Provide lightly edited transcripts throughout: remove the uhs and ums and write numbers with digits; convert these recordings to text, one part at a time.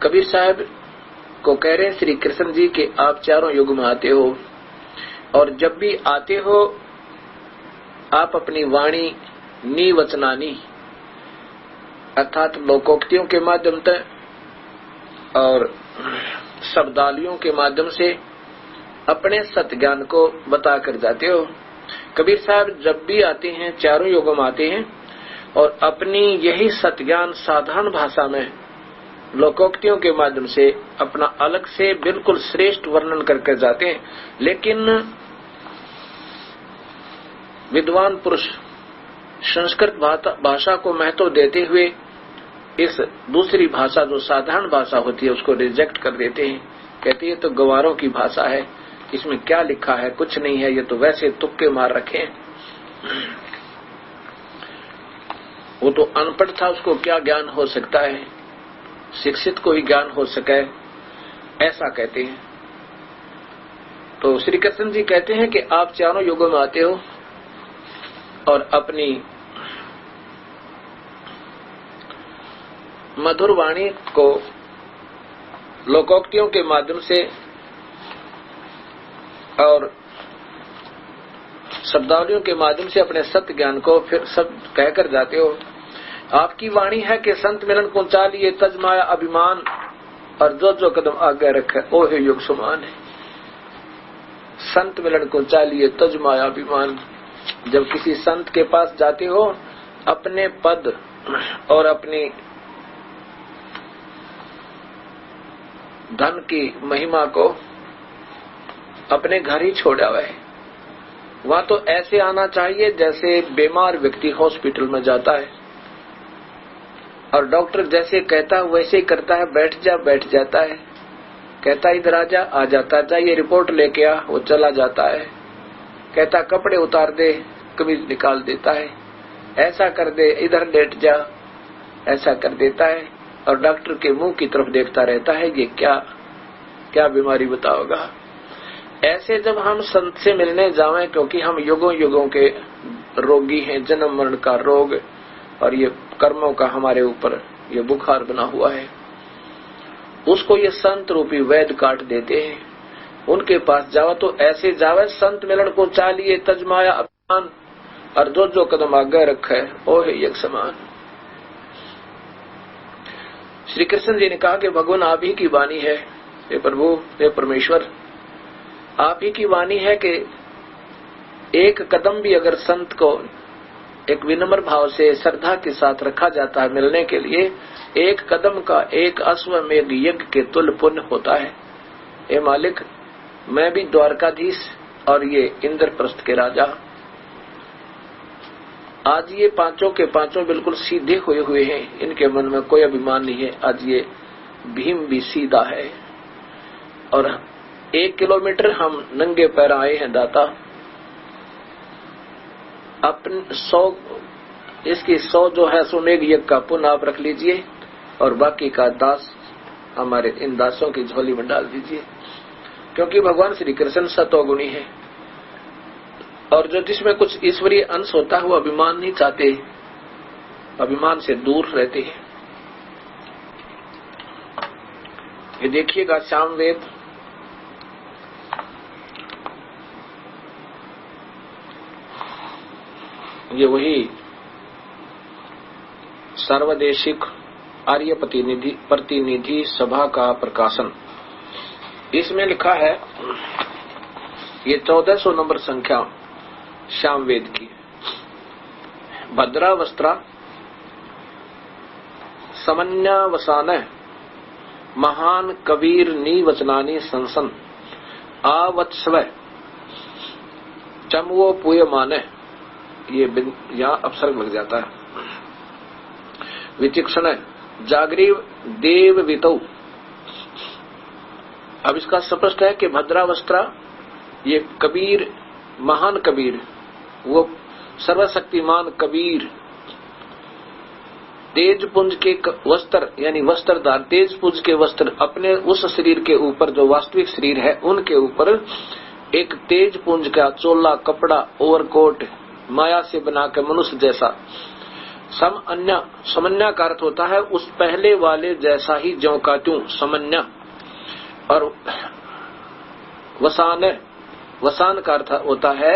कबीर साहब को कह रहे हैं श्री कृष्ण जी के आप चारों युग में आते हो और जब भी आते हो आप अपनी वाणी निवचनानी अर्थात लोकोक्तियों के माध्यम से और शब्दावलियों के माध्यम से अपने सत्य ज्ञान को बता कर जाते हो। कबीर साहब जब भी आते हैं चारों युगों में आते हैं और अपनी यही सत्य ज्ञान साधारण भाषा में लोकोक्तियों के माध्यम से अपना अलग से बिल्कुल श्रेष्ठ वर्णन करके जाते हैं। लेकिन विद्वान पुरुष संस्कृत भाषा को महत्व देते हुए इस दूसरी भाषा जो साधारण भाषा होती है उसको रिजेक्ट कर देते हैं। कहते हैं तो गवारों की भाषा है, इसमें क्या लिखा है, कुछ नहीं है, ये तो वैसे तुक्के मार रखे हैं। वो तो अनपढ़ था, उसको क्या ज्ञान हो सकता है, शिक्षित को ही ज्ञान हो सके, ऐसा कहते हैं। तो श्री कृष्ण जी कहते हैं कि आप चारों युगों में आते हो और अपनी मधुर वाणी को लोकोक्तियों के माध्यम से और शब्दावलियों के माध्यम से अपने सत्य ज्ञान को फिर सब कहकर जाते हो। आपकी वाणी है कि संत मिलन को चालिए तज माया अभिमान और जो जो कदम आगे रखे ओ है युग समान है। संत मिलन को चालिए तज माया अभिमान। जब किसी संत के पास जाते हो अपने पद और अपनी धन की महिमा को अपने घर ही छोड़ आवे। वहां तो ऐसे आना चाहिए जैसे बीमार व्यक्ति हॉस्पिटल में जाता है और डॉक्टर जैसे कहता है वैसे ही करता है, बैठ जाता है, कहता इधर आ जाता है, जाइए रिपोर्ट लेके आ, वो चला जाता है, कहता कपड़े उतार दे, कमीज निकाल देता है, ऐसा कर दे, इधर लेट जा, ऐसा कर देता है और डॉक्टर के मुंह की तरफ देखता रहता है, ये क्या बीमारी बताओगा। ऐसे जब हम संत से मिलने जावें, क्योंकि हम युगों युगों के रोगी हैं, जन्म मरण का रोग और ये कर्मों का हमारे ऊपर ये बुखार बना हुआ है, उसको ये संत रूपी वैद्य काट देते हैं। उनके पास जावा तो ऐसे जावे संत मिलन को चालिए तजमाया अभिमान और जो जो कदम आगे रखे ओ है एक समान। श्री कृष्ण जी ने कहा कि भगवान आप ही की वाणी है, हे प्रभु, हे परमेश्वर, आप ही की वाणी है कि एक कदम भी अगर संत को एक विनम्र भाव से श्रद्धा के साथ रखा जाता है मिलने के लिए, एक कदम का एक अश्वमेध यज्ञ के तुल्य पुण्य होता है। हे मालिक, मैं भी द्वारकाधीश और ये इंद्रप्रस्थ के राजा, आज ये पांचों के पांचों बिल्कुल सीधे हुए हैं, इनके मन में कोई अभिमान नहीं है। आज ये भीम भी सीधा है और 1 किलोमीटर हम नंगे पैर आए हैं दाता। अपने 100 जो है सुमेघ यज्ञ का पुण्य आप रख लीजिए और बाकी का दास हमारे इन दासों की झोली में डाल दीजिए, क्योंकि भगवान श्री कृष्ण सतोगुणी है और जो जिसमें कुछ ईश्वरीय अंश होता है वो अभिमान नहीं चाहते, अभिमान से दूर रहते हैं। ये देखिएगा सामवेद, ये वही सर्वदेशिक आर्य प्रतिनिधि सभा का प्रकाशन, इसमें लिखा है, ये 1400 नंबर संख्या सामवेद की। भद्रावस्त्रा समन्यावसान महान कबीर नीवचनानी संसन आवत्स्व चमवो पूयमाने, ये यहाँ अपसर्ग लग जाता है। विचिक्षण जागरीव देव वितौ। अब इसका स्पष्ट है कि भद्रावस्त्रा ये कबीर, महान कबीर, वो सर्वशक्तिमान कबीर, तेजपुंज के वस्त्र यानी वस्त्रदार, तेजपुंज के वस्त्र अपने उस शरीर के ऊपर जो वास्तविक शरीर है उनके ऊपर एक तेजपुंज का चोला, कपड़ा, ओवरकोट माया से बना के मनुष्य जैसा समन्या का अर्थ होता है उस पहले वाले जैसा ही ज्यों का त्यों समन्या। और वसान का अर्थ होता है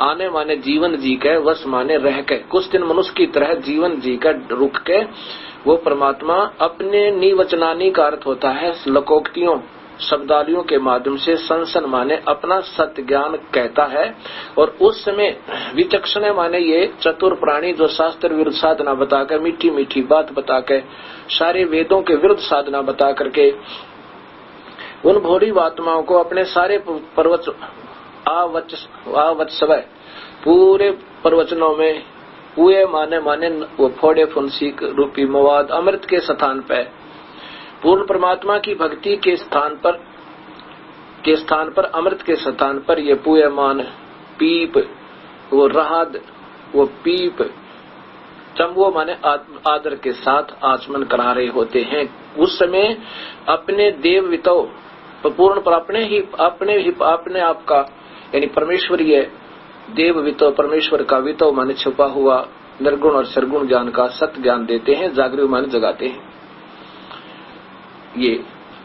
आने माने जीवन जी के, वस माने रह के, कुछ दिन मनुष्य की तरह जीवन जी का रुक के वो परमात्मा अपने निवचनानी का अर्थ होता है लोकोक्तियों शब्दावलियों के माध्यम से संसन माने अपना सत्य ज्ञान कहता है। और उस समय विचक्षण माने ये चतुर प्राणी जो शास्त्र विरुद्ध साधना बताकर, मीठी मीठी बात बताकर, सारे वेदों के विरुद्ध साधना बता करके उन भोली आत्माओं को अपने सारे आवत्सवय पूरे प्रवचनों में पूरे माने वो फोड़े फुंसी रूपी मवाद अमृत के स्थान पर पूर्ण परमात्मा की भक्ति के स्थान पर अमृत के स्थान पर ये पूयमान पीप वो राहत वो पीप चंबो माने आदर के साथ आचमन करा रहे होते हैं। उस समय अपने देव वितो पूर्ण पर अपने आप का यानी परमेश्वरीय देव वितो परमेश्वर का वितो माने छुपा हुआ निर्गुण और सरगुण ज्ञान का सत्य ज्ञान देते हैं, जागृत माने जगाते हैं। ये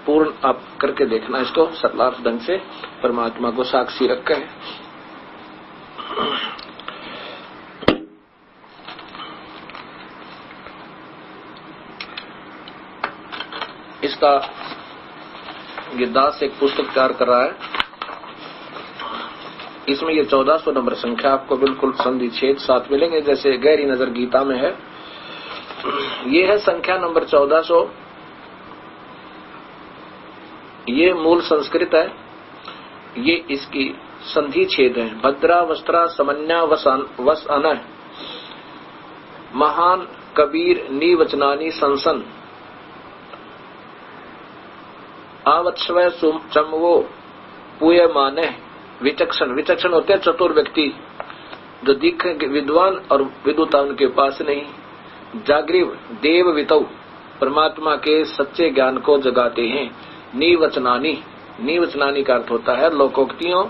पूर्ण आप करके देखना इसको सरलार्थ ढंग से परमात्मा को साक्षी रखकर। इसका ये दास एक पुस्तक तैयार कर रहा है, इसमें ये 1400 नंबर संख्या आपको बिल्कुल संधि छेद साथ मिलेंगे जैसे गहरी नजर गीता में है। ये है संख्या नंबर 1400, ये मूल संस्कृत है, ये इसकी संधि छेद है। भद्रा वस्त्रा समन्या वस अन महान कबीर नीवचनानी संसन आवत्स्वय चमवो पूय माने विचक्षण होते हैं चतुर व्यक्ति जो दिखेंगे विद्वान और विद्वता उनके पास नहीं। जागृव देव वितौ परमात्मा के सच्चे ज्ञान को जगाते हैं। नीवचनानी का अर्थ होता है लोकोक्तियों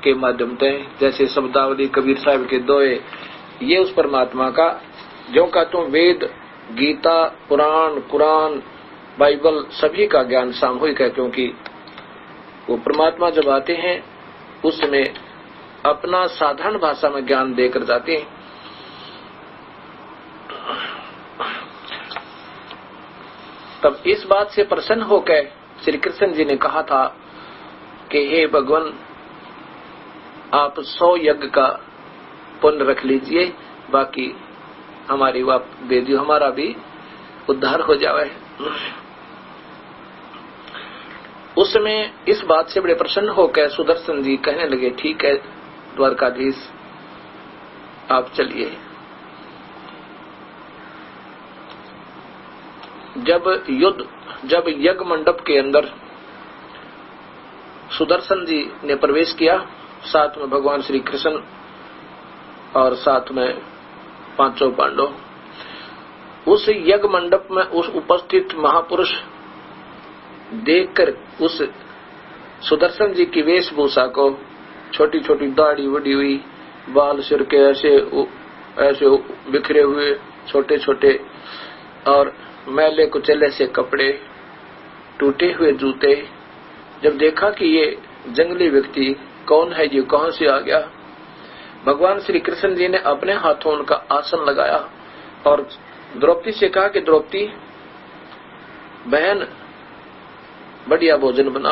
के माध्यम से, जैसे शब्दावली कबीर साहब के दोहे, ये उस परमात्मा का जो का तुम वेद गीता पुराण कुरान बाइबल सभी का ज्ञान सामूहिक है, क्योंकि वो परमात्मा जब आते हैं उस समय अपना साधारण भाषा में ज्ञान देकर जाते हैं। तब इस बात से प्रसन्न होकर श्री कृष्ण जी ने कहा था कि हे भगवान आप 100 यज्ञ का पुण्य रख लीजिए, बाकी हमारी वाप दे दियो, हमारा भी उद्धार हो जाए। उस समय इस बात से बड़े प्रसन्न होकर सुदर्शन जी कहने लगे ठीक है द्वारकाधीश आप चलिए। जब यज्ञ मंडप के अंदर सुदर्शन जी ने प्रवेश किया, साथ में भगवान श्री कृष्ण और साथ में 5 पांडव, उस यज्ञ मंडप में उस उपस्थित महापुरुष देखकर उस सुदर्शन जी की वेशभूषा को, छोटी छोटी दाढ़ी बढ़ी हुई, बाल सिर के ऐसे बिखरे हुए छोटे छोटे और मैले कुचले से कपड़े, टूटे हुए जूते, जब देखा कि ये जंगली व्यक्ति कौन है, ये कहां से आ गया, भगवान श्री कृष्ण जी ने अपने हाथों उनका आसन लगाया और द्रौपदी से कहा कि द्रौपदी बहन बढ़िया भोजन बना,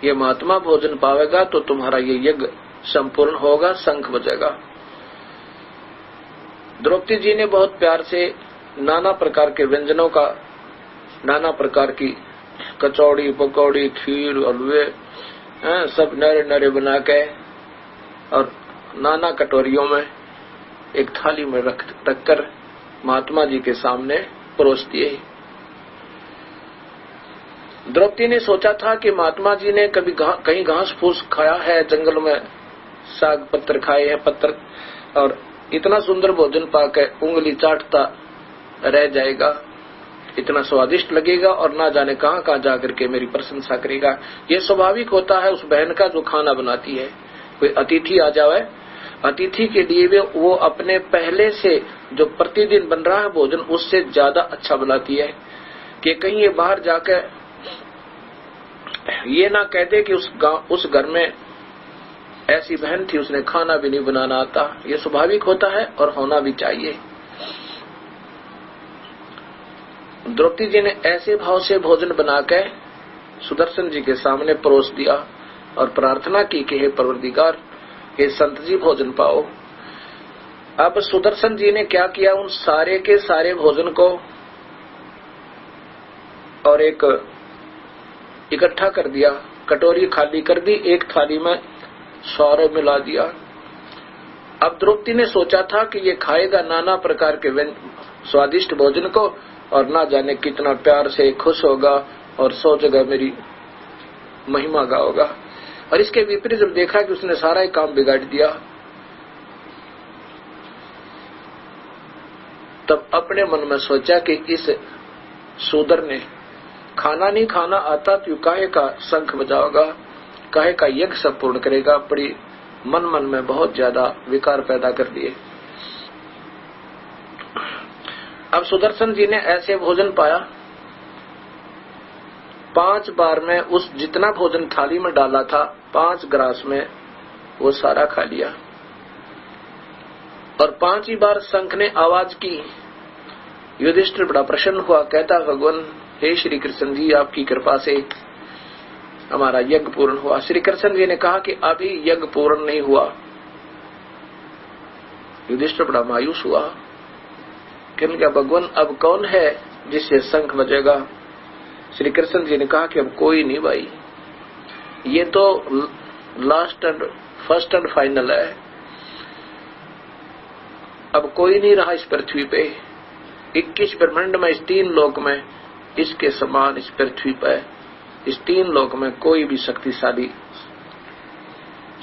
ये महात्मा भोजन पावेगा तो तुम्हारा ये यज्ञ संपूर्ण होगा, शंख बजेगा। द्रौपदी जी ने बहुत प्यार से नाना प्रकार के व्यंजनों का, नाना प्रकार की कचौड़ी पकौड़ी खीर हलवे सब नरे नरे बना के और नाना कटोरियों में एक थाली में रखकर महात्मा जी के सामने परोस दिए। द्रौपदी ने सोचा था कि महात्मा जी ने कभी कहीं घास फूस खाया है, जंगल में साग पत्थर खाए हैं पत्थर, और इतना सुंदर भोजन पाकर उंगली चाटता रह जाएगा, इतना स्वादिष्ट लगेगा और ना जाने कहां कहां जाकर के मेरी प्रशंसा करेगा। ये स्वाभाविक होता है उस बहन का जो खाना बनाती है। कोई अतिथि आ जाए अतिथि के लिए वो अपने पहले से जो प्रतिदिन बन रहा है भोजन उससे ज्यादा अच्छा बनाती है कि कहीं ये बाहर जाकर ये ना कहते कि उस घर में ऐसी बहन थी उसने खाना भी नहीं बनाना आता। ये स्वाभाविक होता है और होना भी चाहिए। द्रौपदी जी ने ऐसे भाव से भोजन बनाकर सुदर्शन जी के सामने परोस दिया और प्रार्थना की कि हे परवरदिगार, हे संत जी भोजन पाओ। अब सुदर्शन जी ने क्या किया, उन सारे के सारे भोजन को और एक इकट्ठा कर दिया, कटोरी खाली कर दी, एक थाली में सारे मिला दिया। अब द्रौपदी ने सोचा था कि ये खाएगा नाना प्रकार के स्वादिष्ट भोजन को और ना जाने कितना प्यार से खुश होगा और सोचेगा मेरी महिमा गाओगा। और इसके विपरीत जब देखा कि उसने सारा ही काम बिगाड़ दिया, तब अपने मन में सोचा कि इस शूद्र ने खाना नहीं खाना आता तो काहे का शंख बजाओगा, काहे का यज्ञ सब पूर्ण करेगा। बड़ी मन में बहुत ज्यादा विकार पैदा कर दिए। अब सुदर्शन जी ने ऐसे भोजन पाया, 5 बार में उस जितना भोजन थाली में डाला था 5 ग्रास में वो सारा खा लिया। और 5 ही बार शंख ने आवाज की। युधिष्ठिर बड़ा प्रसन्न हुआ, कहता भगवान हे श्री कृष्ण जी, आपकी कृपा से हमारा यज्ञ पूर्ण हुआ। श्री कृष्ण जी ने कहा कि अभी यज्ञ पूर्ण नहीं हुआ। युधिष्ठिर बड़ा मायूस हुआ, कहने लगा भगवान अब कौन है जिससे शंख बजेगा। श्री कृष्ण जी ने कहा कि अब कोई नहीं भाई, ये तो last and first and final है। अब कोई नहीं रहा इस पृथ्वी पे, 21 ब्रह्मांड में, इस 3 लोक में इसके समान इस पृथ्वी पर इस 3 लोक में कोई भी शक्तिशाली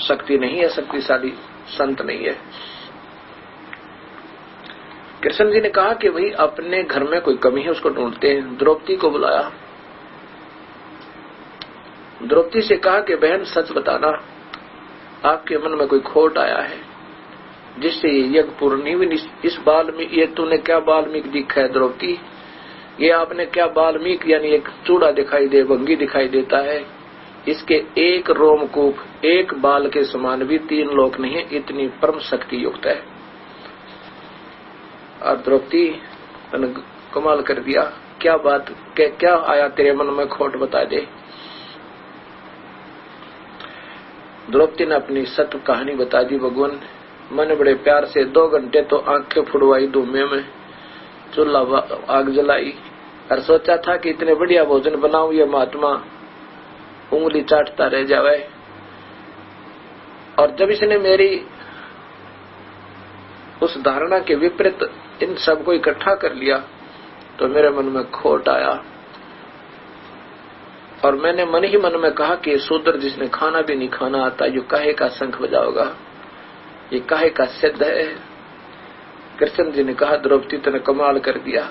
शक्ति नहीं है, शक्तिशाली संत नहीं है। कृष्ण जी ने कहा कि भाई अपने घर में कोई कमी है उसको ढूंढते हैं। द्रौपदी को बुलाया, द्रौपदी से कहा कि बहन सच बताना, आपके मन में कोई खोट आया है जिससे ये यज्ञ पूर्ण नहीं हुई। इस वाल्मीकि, ये तूने क्या वाल्मीकि दिखा है द्रौपदी, ये आपने क्या वाल्मीकि यानी एक चूड़ा दिखाई दे, भंगी दिखाई देता है। इसके एक रोमकूप, एक बाल के समान भी 3 लोक नहीं है, इतनी परम शक्ति युक्त है। और द्रौपदी ने कमाल कर दिया, क्या बात, क्या आया तेरे मन में खोट, बता दे। द्रौपदी ने अपनी सत्य कहानी बता दी। भगवान मैंने बड़े प्यार से 2 घंटे तो आंखें फुड़वाई, धुएं में चूल्हा आग जलाई और सोचा था कि इतने बढ़िया भोजन बनाऊं ये महात्मा उंगली चाटता रह जावे। और जब इसने मेरी उस धारणा के विपरीत इन सबको इकट्ठा कर लिया तो मेरे मन में खोट आया और मैंने मन ही मन में कहा कि शूद्र जिसने खाना भी नहीं खाना आता, ये काहे का शंख बजाओगा, ये काहे का सिद्ध है। कृष्ण जी ने कहा द्रौपदी तूने कमाल कर दिया,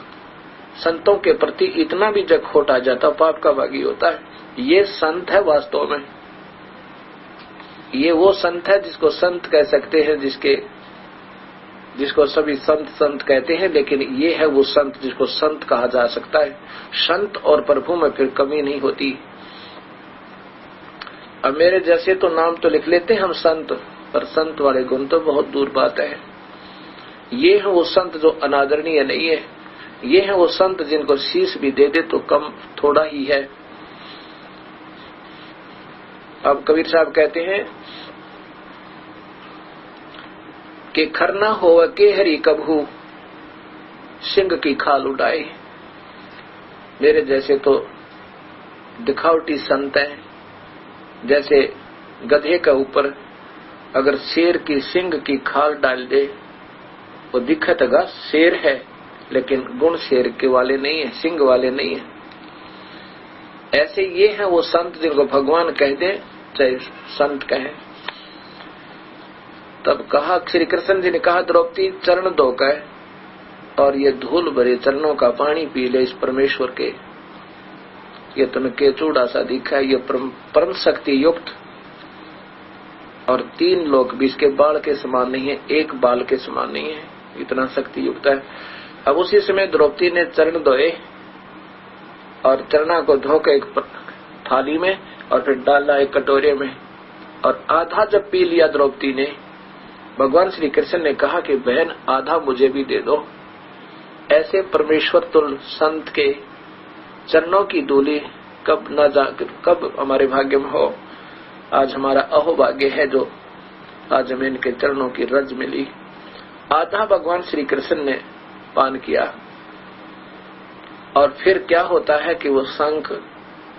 संतों के प्रति इतना भी जब खोट आ जाता पाप का भागी होता है। ये संत है वास्तव में, ये वो संत है जिसको संत कह सकते हैं, जिसको सभी संत संत कहते हैं, लेकिन ये है वो संत जिसको संत कहा जा सकता है। संत और प्रभु में फिर कमी नहीं होती। अब मेरे जैसे तो नाम तो लिख लेते हैं हम संत, पर संत वाले गुण तो बहुत दूर बात है। ये है वो संत जो अनादरणीय नहीं है, ये है वो संत जिनको शीश भी दे दे तो कम थोड़ा ही है। अब कबीर साहब कहते हैं कि खरना होवे के हरि कबहू सिंह की खाल उड़ाए। मेरे जैसे तो दिखावटी संत है, जैसे गधे के ऊपर अगर शेर की सिंह की खाल डाल दे वो दिखता शेर है, लेकिन गुण शेर के वाले नहीं है, सिंह वाले नहीं है। ऐसे ये है वो संत जिनको भगवान कह दे चाहे संत कहें। तब कहा श्री कृष्ण जी ने कहा द्रौपदी चरण धोकर और ये धूल भरे चरणों का पानी पी ले इस परमेश्वर के। ये तुमने के चूड़ा सा दिखा है, ये परम शक्ति युक्त और 3 लोक भी इसके बाल के समान नहीं है, एक बाल के समान नहीं है, इतना शक्ति युक्त है। अब उसी समय द्रौपदी ने चरण धोए और चरणा को धोकर एक थाली में और फिर डाला एक कटोरे में, और आधा जब पी लिया द्रौपदी ने, भगवान श्री कृष्ण ने कहा कि बहन आधा मुझे भी दे दो। ऐसे परमेश्वर तुल्य संत के चरणों की धूलि कब हमारे भाग्य में हो। आज हमारा अहोभाग्य है जो आज हमें इनके चरणों की रज मिली। आधा भगवान श्री कृष्ण ने पान किया, और फिर क्या होता है कि वो शंख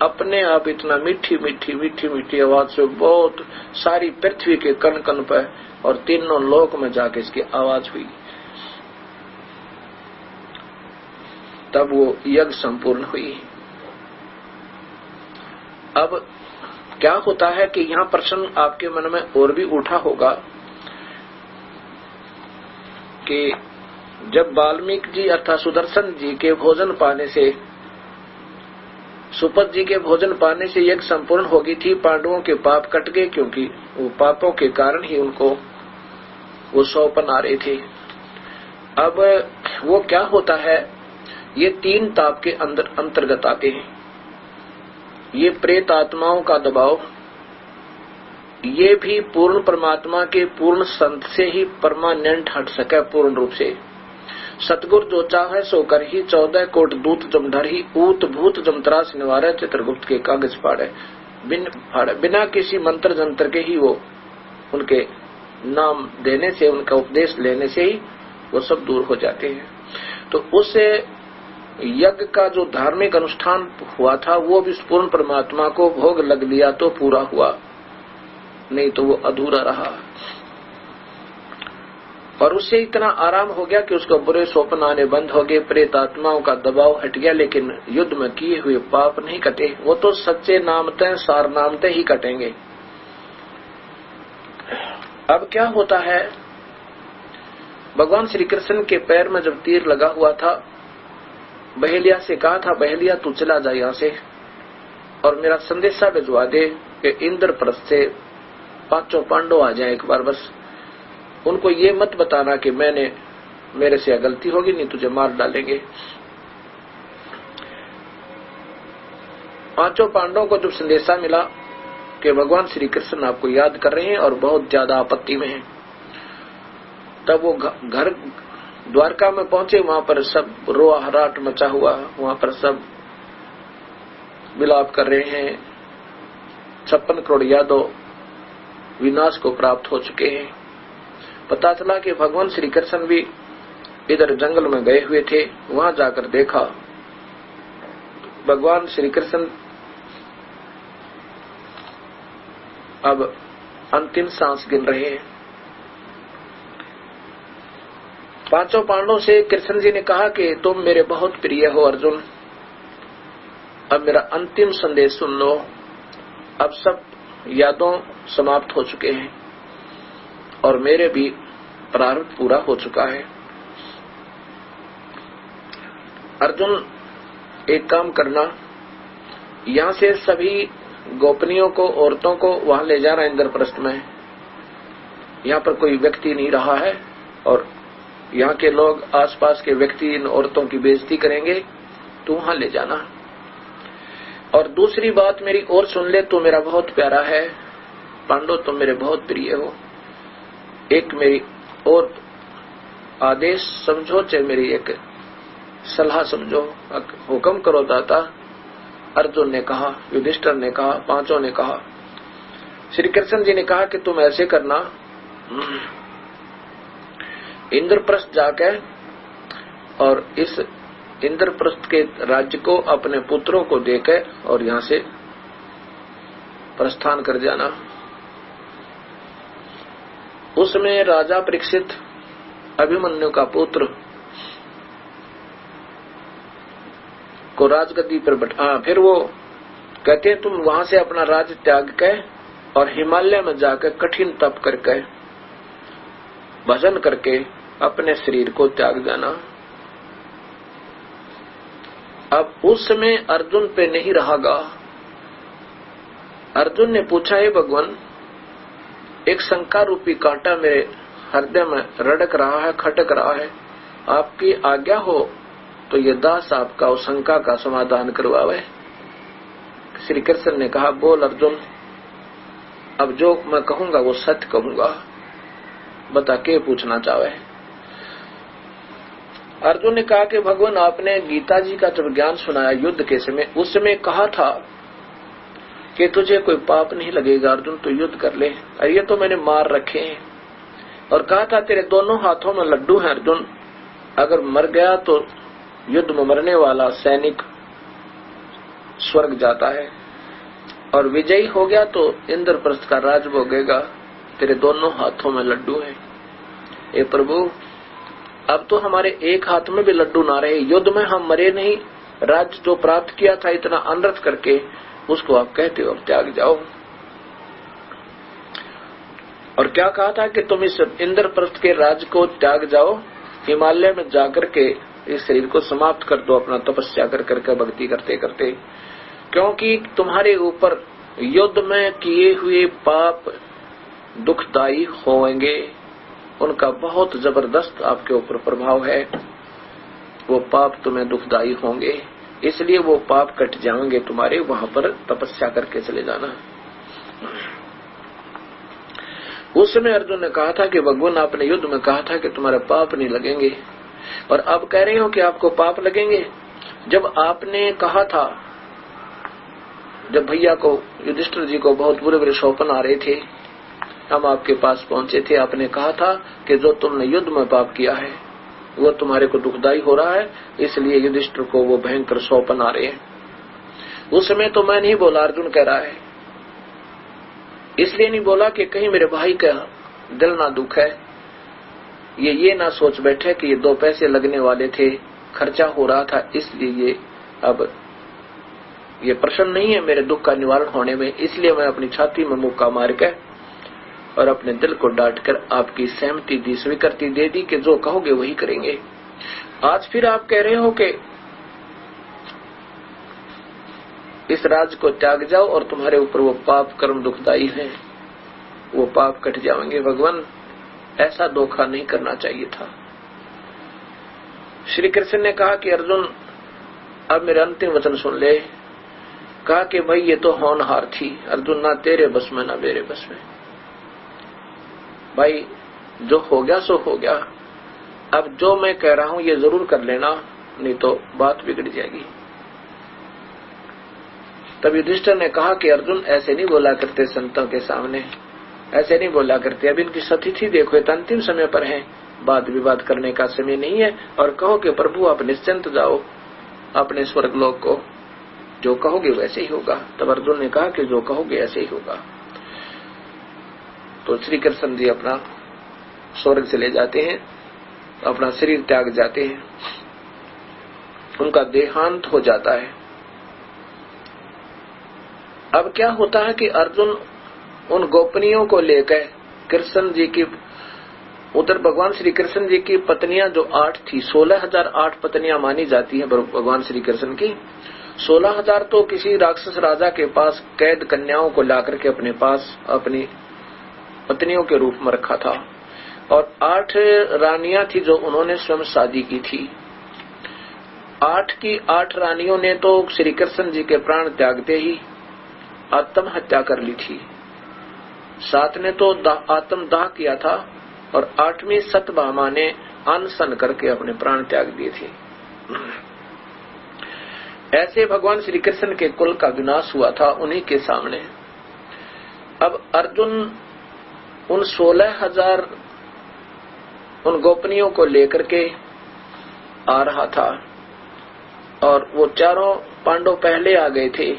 अपने आप इतना मीठी मीठी मीठी मीठी आवाज से बहुत सारी पृथ्वी के कण कण पर और तीनों लोक में जाके इसकी आवाज हुई। तब वो यज्ञ संपूर्ण हुई। अब क्या होता है कि यहाँ प्रश्न आपके मन में और भी उठा होगा कि जब वाल्मीकि जी अर्थात सुदर्शन जी के भोजन पाने से, सुपथ जी के भोजन पाने से यज्ञ संपूर्ण हो गई थी, पांडवों के पाप कट गए, क्योंकि वो पापों के कारण ही उनको वो सौपन आ रहे थे। अब वो क्या होता है, ये 3 ताप के अंतर्गत आते हैं। ये प्रेत आत्माओं का दबाव, ये भी पूर्ण परमात्मा के पूर्ण संत से ही परमानेंट हट सके पूर्ण रूप से। सतगुरु जो चाहे सो कर ही 14 कोट दूत जमधर ही, ऊत भूत जमत्रास निवारे, चित्रगुप्त के कागज फाड़े। बिना किसी मंत्र जंत्र के ही वो उनके नाम देने से, उनका उपदेश लेने से ही वो सब दूर हो जाते हैं। तो उससे यज्ञ का जो धार्मिक अनुष्ठान हुआ था वो भी पूर्ण परमात्मा को भोग लग लिया तो पूरा हुआ, नहीं तो वो अधूरा रहा। और उससे इतना आराम हो गया कि उसको बुरे स्वप्न आने बंद हो गए, प्रेत आत्माओं का दबाव हट गया, लेकिन युद्ध में किए हुए पाप नहीं कटे। वो तो सच्चे नामते सार नामते ही कटेंगे। अब क्या होता है, भगवान श्री कृष्ण के पैर में जब तीर लगा हुआ था, बहेलिया से कहा था, बहेलिया तू चला जा यहाँ से और मेरा संदेशा भिजवा दे कि इंद्रप्रस्थ से 5 पांडव आ जाए एक बार। बस उनको ये मत बताना कि मेरे से गलती होगी, नहीं तुझे मार डालेंगे। 5 पांडवों को जब संदेशा मिला कि भगवान श्री कृष्ण आपको याद कर रहे हैं और बहुत ज्यादा आपत्ति में हैं, तब वो घर द्वारका में पहुंचे। वहां पर सब रोआ हराट मचा हुआ, वहां पर सब विलाप कर रहे हैं। 56 करोड़ यादव विनाश को प्राप्त हो चुके हैं। पता चला कि भगवान श्री कृष्ण भी इधर जंगल में गए हुए थे। वहां जाकर देखा भगवान श्री कृष्ण अब अंतिम सांस गिन रहे हैं। 5 पांडवों से कृष्ण जी ने कहा कि तुम मेरे बहुत प्रिय हो अर्जुन, अब मेरा अंतिम संदेश सुन लो। अब सब यादों समाप्त हो चुके हैं और मेरे भी प्रारब्ध पूरा हो चुका है। अर्जुन एक काम करना, यहाँ से सभी गोपनियों को, औरतों को वहां ले जाना इंद्रप्रस्थ में। यहाँ पर कोई व्यक्ति नहीं रहा है और यहाँ के लोग, आसपास के व्यक्ति इन औरतों की बेइज्जती करेंगे, तो वहां ले जाना। और दूसरी बात मेरी और सुन ले, तू मेरा बहुत प्यारा है पांडव, तुम मेरे बहुत प्रिय हो। एक मेरी और आदेश समझो, चाहे मेरी एक सलाह समझो, हुक्म करो दाता। अर्जुन ने कहा, युधिष्ठिर ने कहा, 5 ने कहा। श्री कृष्ण जी ने कहा कि तुम ऐसे करना, इंद्रप्रस्थ जाकर और इस इंद्रप्रस्थ के राज्य को अपने पुत्रों को देकर और यहाँ से प्रस्थान कर जाना। उसमें राजा परीक्षित, अभिमन्यु का पुत्र, को राजगद्दी पर बैठा। फिर वो कहते हैं तुम वहां से अपना राज्य त्याग कर और हिमालय में जाकर कठिन तप करके, भजन करके अपने शरीर को त्याग देना। अब उस समय अर्जुन पे नहीं रहागा। अर्जुन ने पूछा, हे भगवान, एक शंका रूपी कांटा मेरे हृदय में रड़क रहा है, खटक रहा है। आपकी आज्ञा हो तो ये दास आपका उस शंका का समाधान करवावे। श्री कृष्ण ने कहा, बोल अर्जुन, अब जो मैं कहूंगा वो सत्य कहूंगा, बता के पूछना चाहे। अर्जुन ने कहा कि भगवान, आपने गीता जी का जब ज्ञान सुनाया युद्ध के समय, उस समय कहा था कि तुझे कोई पाप नहीं लगेगा अर्जुन, तो युद्ध कर ले। और ये तो मैंने मार रखे हैं। और कहा था तेरे दोनों हाथों में लड्डू हैं अर्जुन, अगर मर गया तो युद्ध में मरने वाला सैनिक स्वर्ग जाता है, और विजयी हो गया तो इंद्रप्रस्थ का राज भोगेगा। तेरे दोनों हाथों में लड्डू हैं। ए प्रभु, अब तो हमारे एक हाथ में भी लड्डू ना रहे। युद्ध में हम मरे नहीं, राज्य जो प्राप्त किया था इतना अनर्थ करके, उसको आप कहते हो अब त्याग जाओ। और क्या कहा था कि तुम इस इंद्रप्रस्थ के राज को त्याग जाओ, हिमालय में जाकर के इस शरीर को समाप्त कर दो, अपना तपस्या कर करके, भक्ति करते करते, क्योंकि तुम्हारे ऊपर युद्ध में किए हुए पाप दुखदायी होंगे। उनका बहुत जबरदस्त आपके ऊपर प्रभाव है। वो पाप तुम्हें दुखदायी होंगे, इसलिए वो पाप कट जाएंगे तुम्हारे। वहां पर तपस्या करके चले जाना। उस समय अर्जुन ने कहा था कि भगवान, आपने युद्ध में कहा था कि तुम्हारे पाप नहीं लगेंगे, और अब कह रहे हो कि आपको पाप लगेंगे। जब आपने कहा था, जब भैया को, युधिष्ठिर जी को बहुत बुरे बुरे स्वप्न आ रहे थे, हम आपके पास पहुंचे थे, आपने कहा था कि जो तुमने युद्ध में पाप किया है वो तुम्हारे को दुखदायी हो रहा है, इसलिए युधिष्ठिर को वो भयंकर स्वप्न आ रहे हैं। उस समय तो मैं नहीं बोला, अर्जुन कह रहा है, इसलिए नहीं बोला कि कहीं मेरे भाई का दिल ना दुख है, ये ना सोच बैठे कि ये 2 पैसे लगने वाले थे, खर्चा हो रहा था, इसलिए ये अब ये प्रसन्न नहीं है मेरे दुख का निवारण होने में। इसलिए मैं अपनी छाती में मुक्का मार के और अपने दिल को डांटकर आपकी सहमति दी, स्वीकृति दे दी कि जो कहोगे वही करेंगे। आज फिर आप कह रहे हो कि इस राज को त्याग जाओ और तुम्हारे ऊपर वो पाप कर्म दुखदायी हैं, वो पाप कट जाएंगे। भगवान, ऐसा धोखा नहीं करना चाहिए था। श्री कृष्ण ने कहा कि अर्जुन, अब मेरे अंतिम वचन सुन ले। कहा कि भाई ये तो होनहार थी अर्जुन, ना तेरे बस में ना मेरे बस में। भाई जो हो गया सो हो गया, अब जो मैं कह रहा हूं ये जरूर कर लेना, नहीं तो बात बिगड़ जाएगी। तब युधिष्ठिर ने कहा कि अर्जुन, ऐसे नहीं बोला करते संतों के सामने, ऐसे नहीं बोला करते। अब इनकी सतिथि देखो, तो अंतिम समय पर है, वाद विवाद करने का समय नहीं है। और कहो कि प्रभु आप निश्चिंत जाओ अपने स्वर्ग लोक को, जो कहोगे वैसे ही होगा। तब अर्जुन ने कहा कि जो कहोगे ऐसे ही होगा। तो श्री कृष्ण जी अपना स्वर्ग चले जाते हैं, अपना शरीर त्याग जाते हैं, उनका देहांत हो जाता है। अब क्या होता है कि अर्जुन उन गोपनियों को लेकर कृष्ण जी की, उधर भगवान श्री कृष्ण जी की पत्नियां जो 8 थी, 16,008 पत्नियां मानी जाती हैं भगवान श्री कृष्ण की। 16,000 तो किसी राक्षस राजा के पास कैद कन्याओं को लाकर के अपने पास अपनी पत्नियों के रूप में रखा था, और 8 रानियां थी जो उन्होंने स्वयं शादी की थी। 8 की 8 रानियों ने तो श्री कृष्ण जी के प्राण त्यागते ही आत्महत्या कर ली थी। 7 ने तो आत्मदाह किया था, और 8वीं सत्यभामा ने अनशन करके अपने प्राण त्याग दिए थे। ऐसे भगवान श्री कृष्ण के कुल का विनाश हुआ था उन्हीं के सामने। अब अर्जुन उन 16,000 उन गोपनियों को लेकर के आ रहा था, और वो चारों पांडव पहले आ गए थे।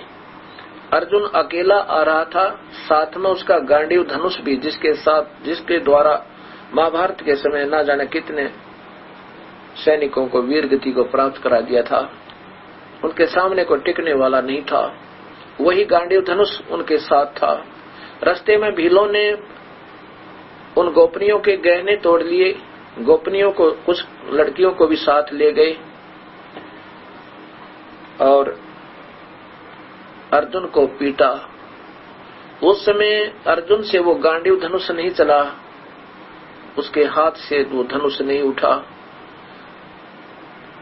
अर्जुन अकेला आ रहा था, साथ में उसका गांडीव धनुष भी, जिसके द्वारा महाभारत के समय ना जाने कितने सैनिकों को वीर गति को प्राप्त करा दिया था। उनके सामने को टिकने वाला नहीं था। वही गांडीव धनुष उनके साथ था। रास्ते में भीलों ने उन गोपनियों के गहने तोड़ लिए, गोपनियों को, कुछ लड़कियों को भी साथ ले गए, और अर्जुन को पीटा। उस समय अर्जुन से वो गांडीव धनुष नहीं चला, उसके हाथ से वो धनुष नहीं उठा।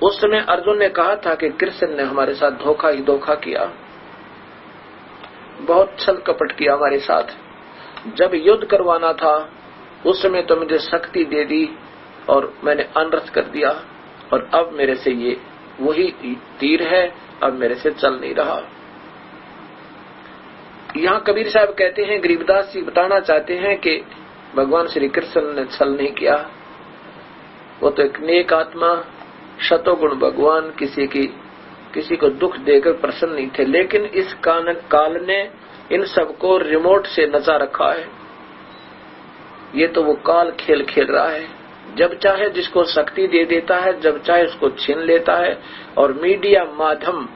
उस समय अर्जुन ने कहा था कि कृष्ण ने हमारे साथ धोखा ही धोखा किया, बहुत छल कपट किया हमारे साथ। जब युद्ध करवाना था उस समय तो मुझे शक्ति दे दी और मैंने अनर्थ कर दिया, और अब मेरे से ये वही तीर है, अब मेरे से चल नहीं रहा। यहाँ कबीर साहब कहते हैं, गरीबदास जी बताना चाहते हैं कि भगवान श्री कृष्ण ने छल नहीं किया, वो तो एक नेक आत्मा, शतोगुण भगवान, किसी को दुख देकर प्रसन्न नहीं थे। लेकिन इस काल ने इन सबको रिमोट से नचा रखा है। ये तो वो काल खेल खेल रहा है, जब चाहे जिसको शक्ति दे देता है, जब चाहे उसको छीन लेता है, और मीडिया माध्यम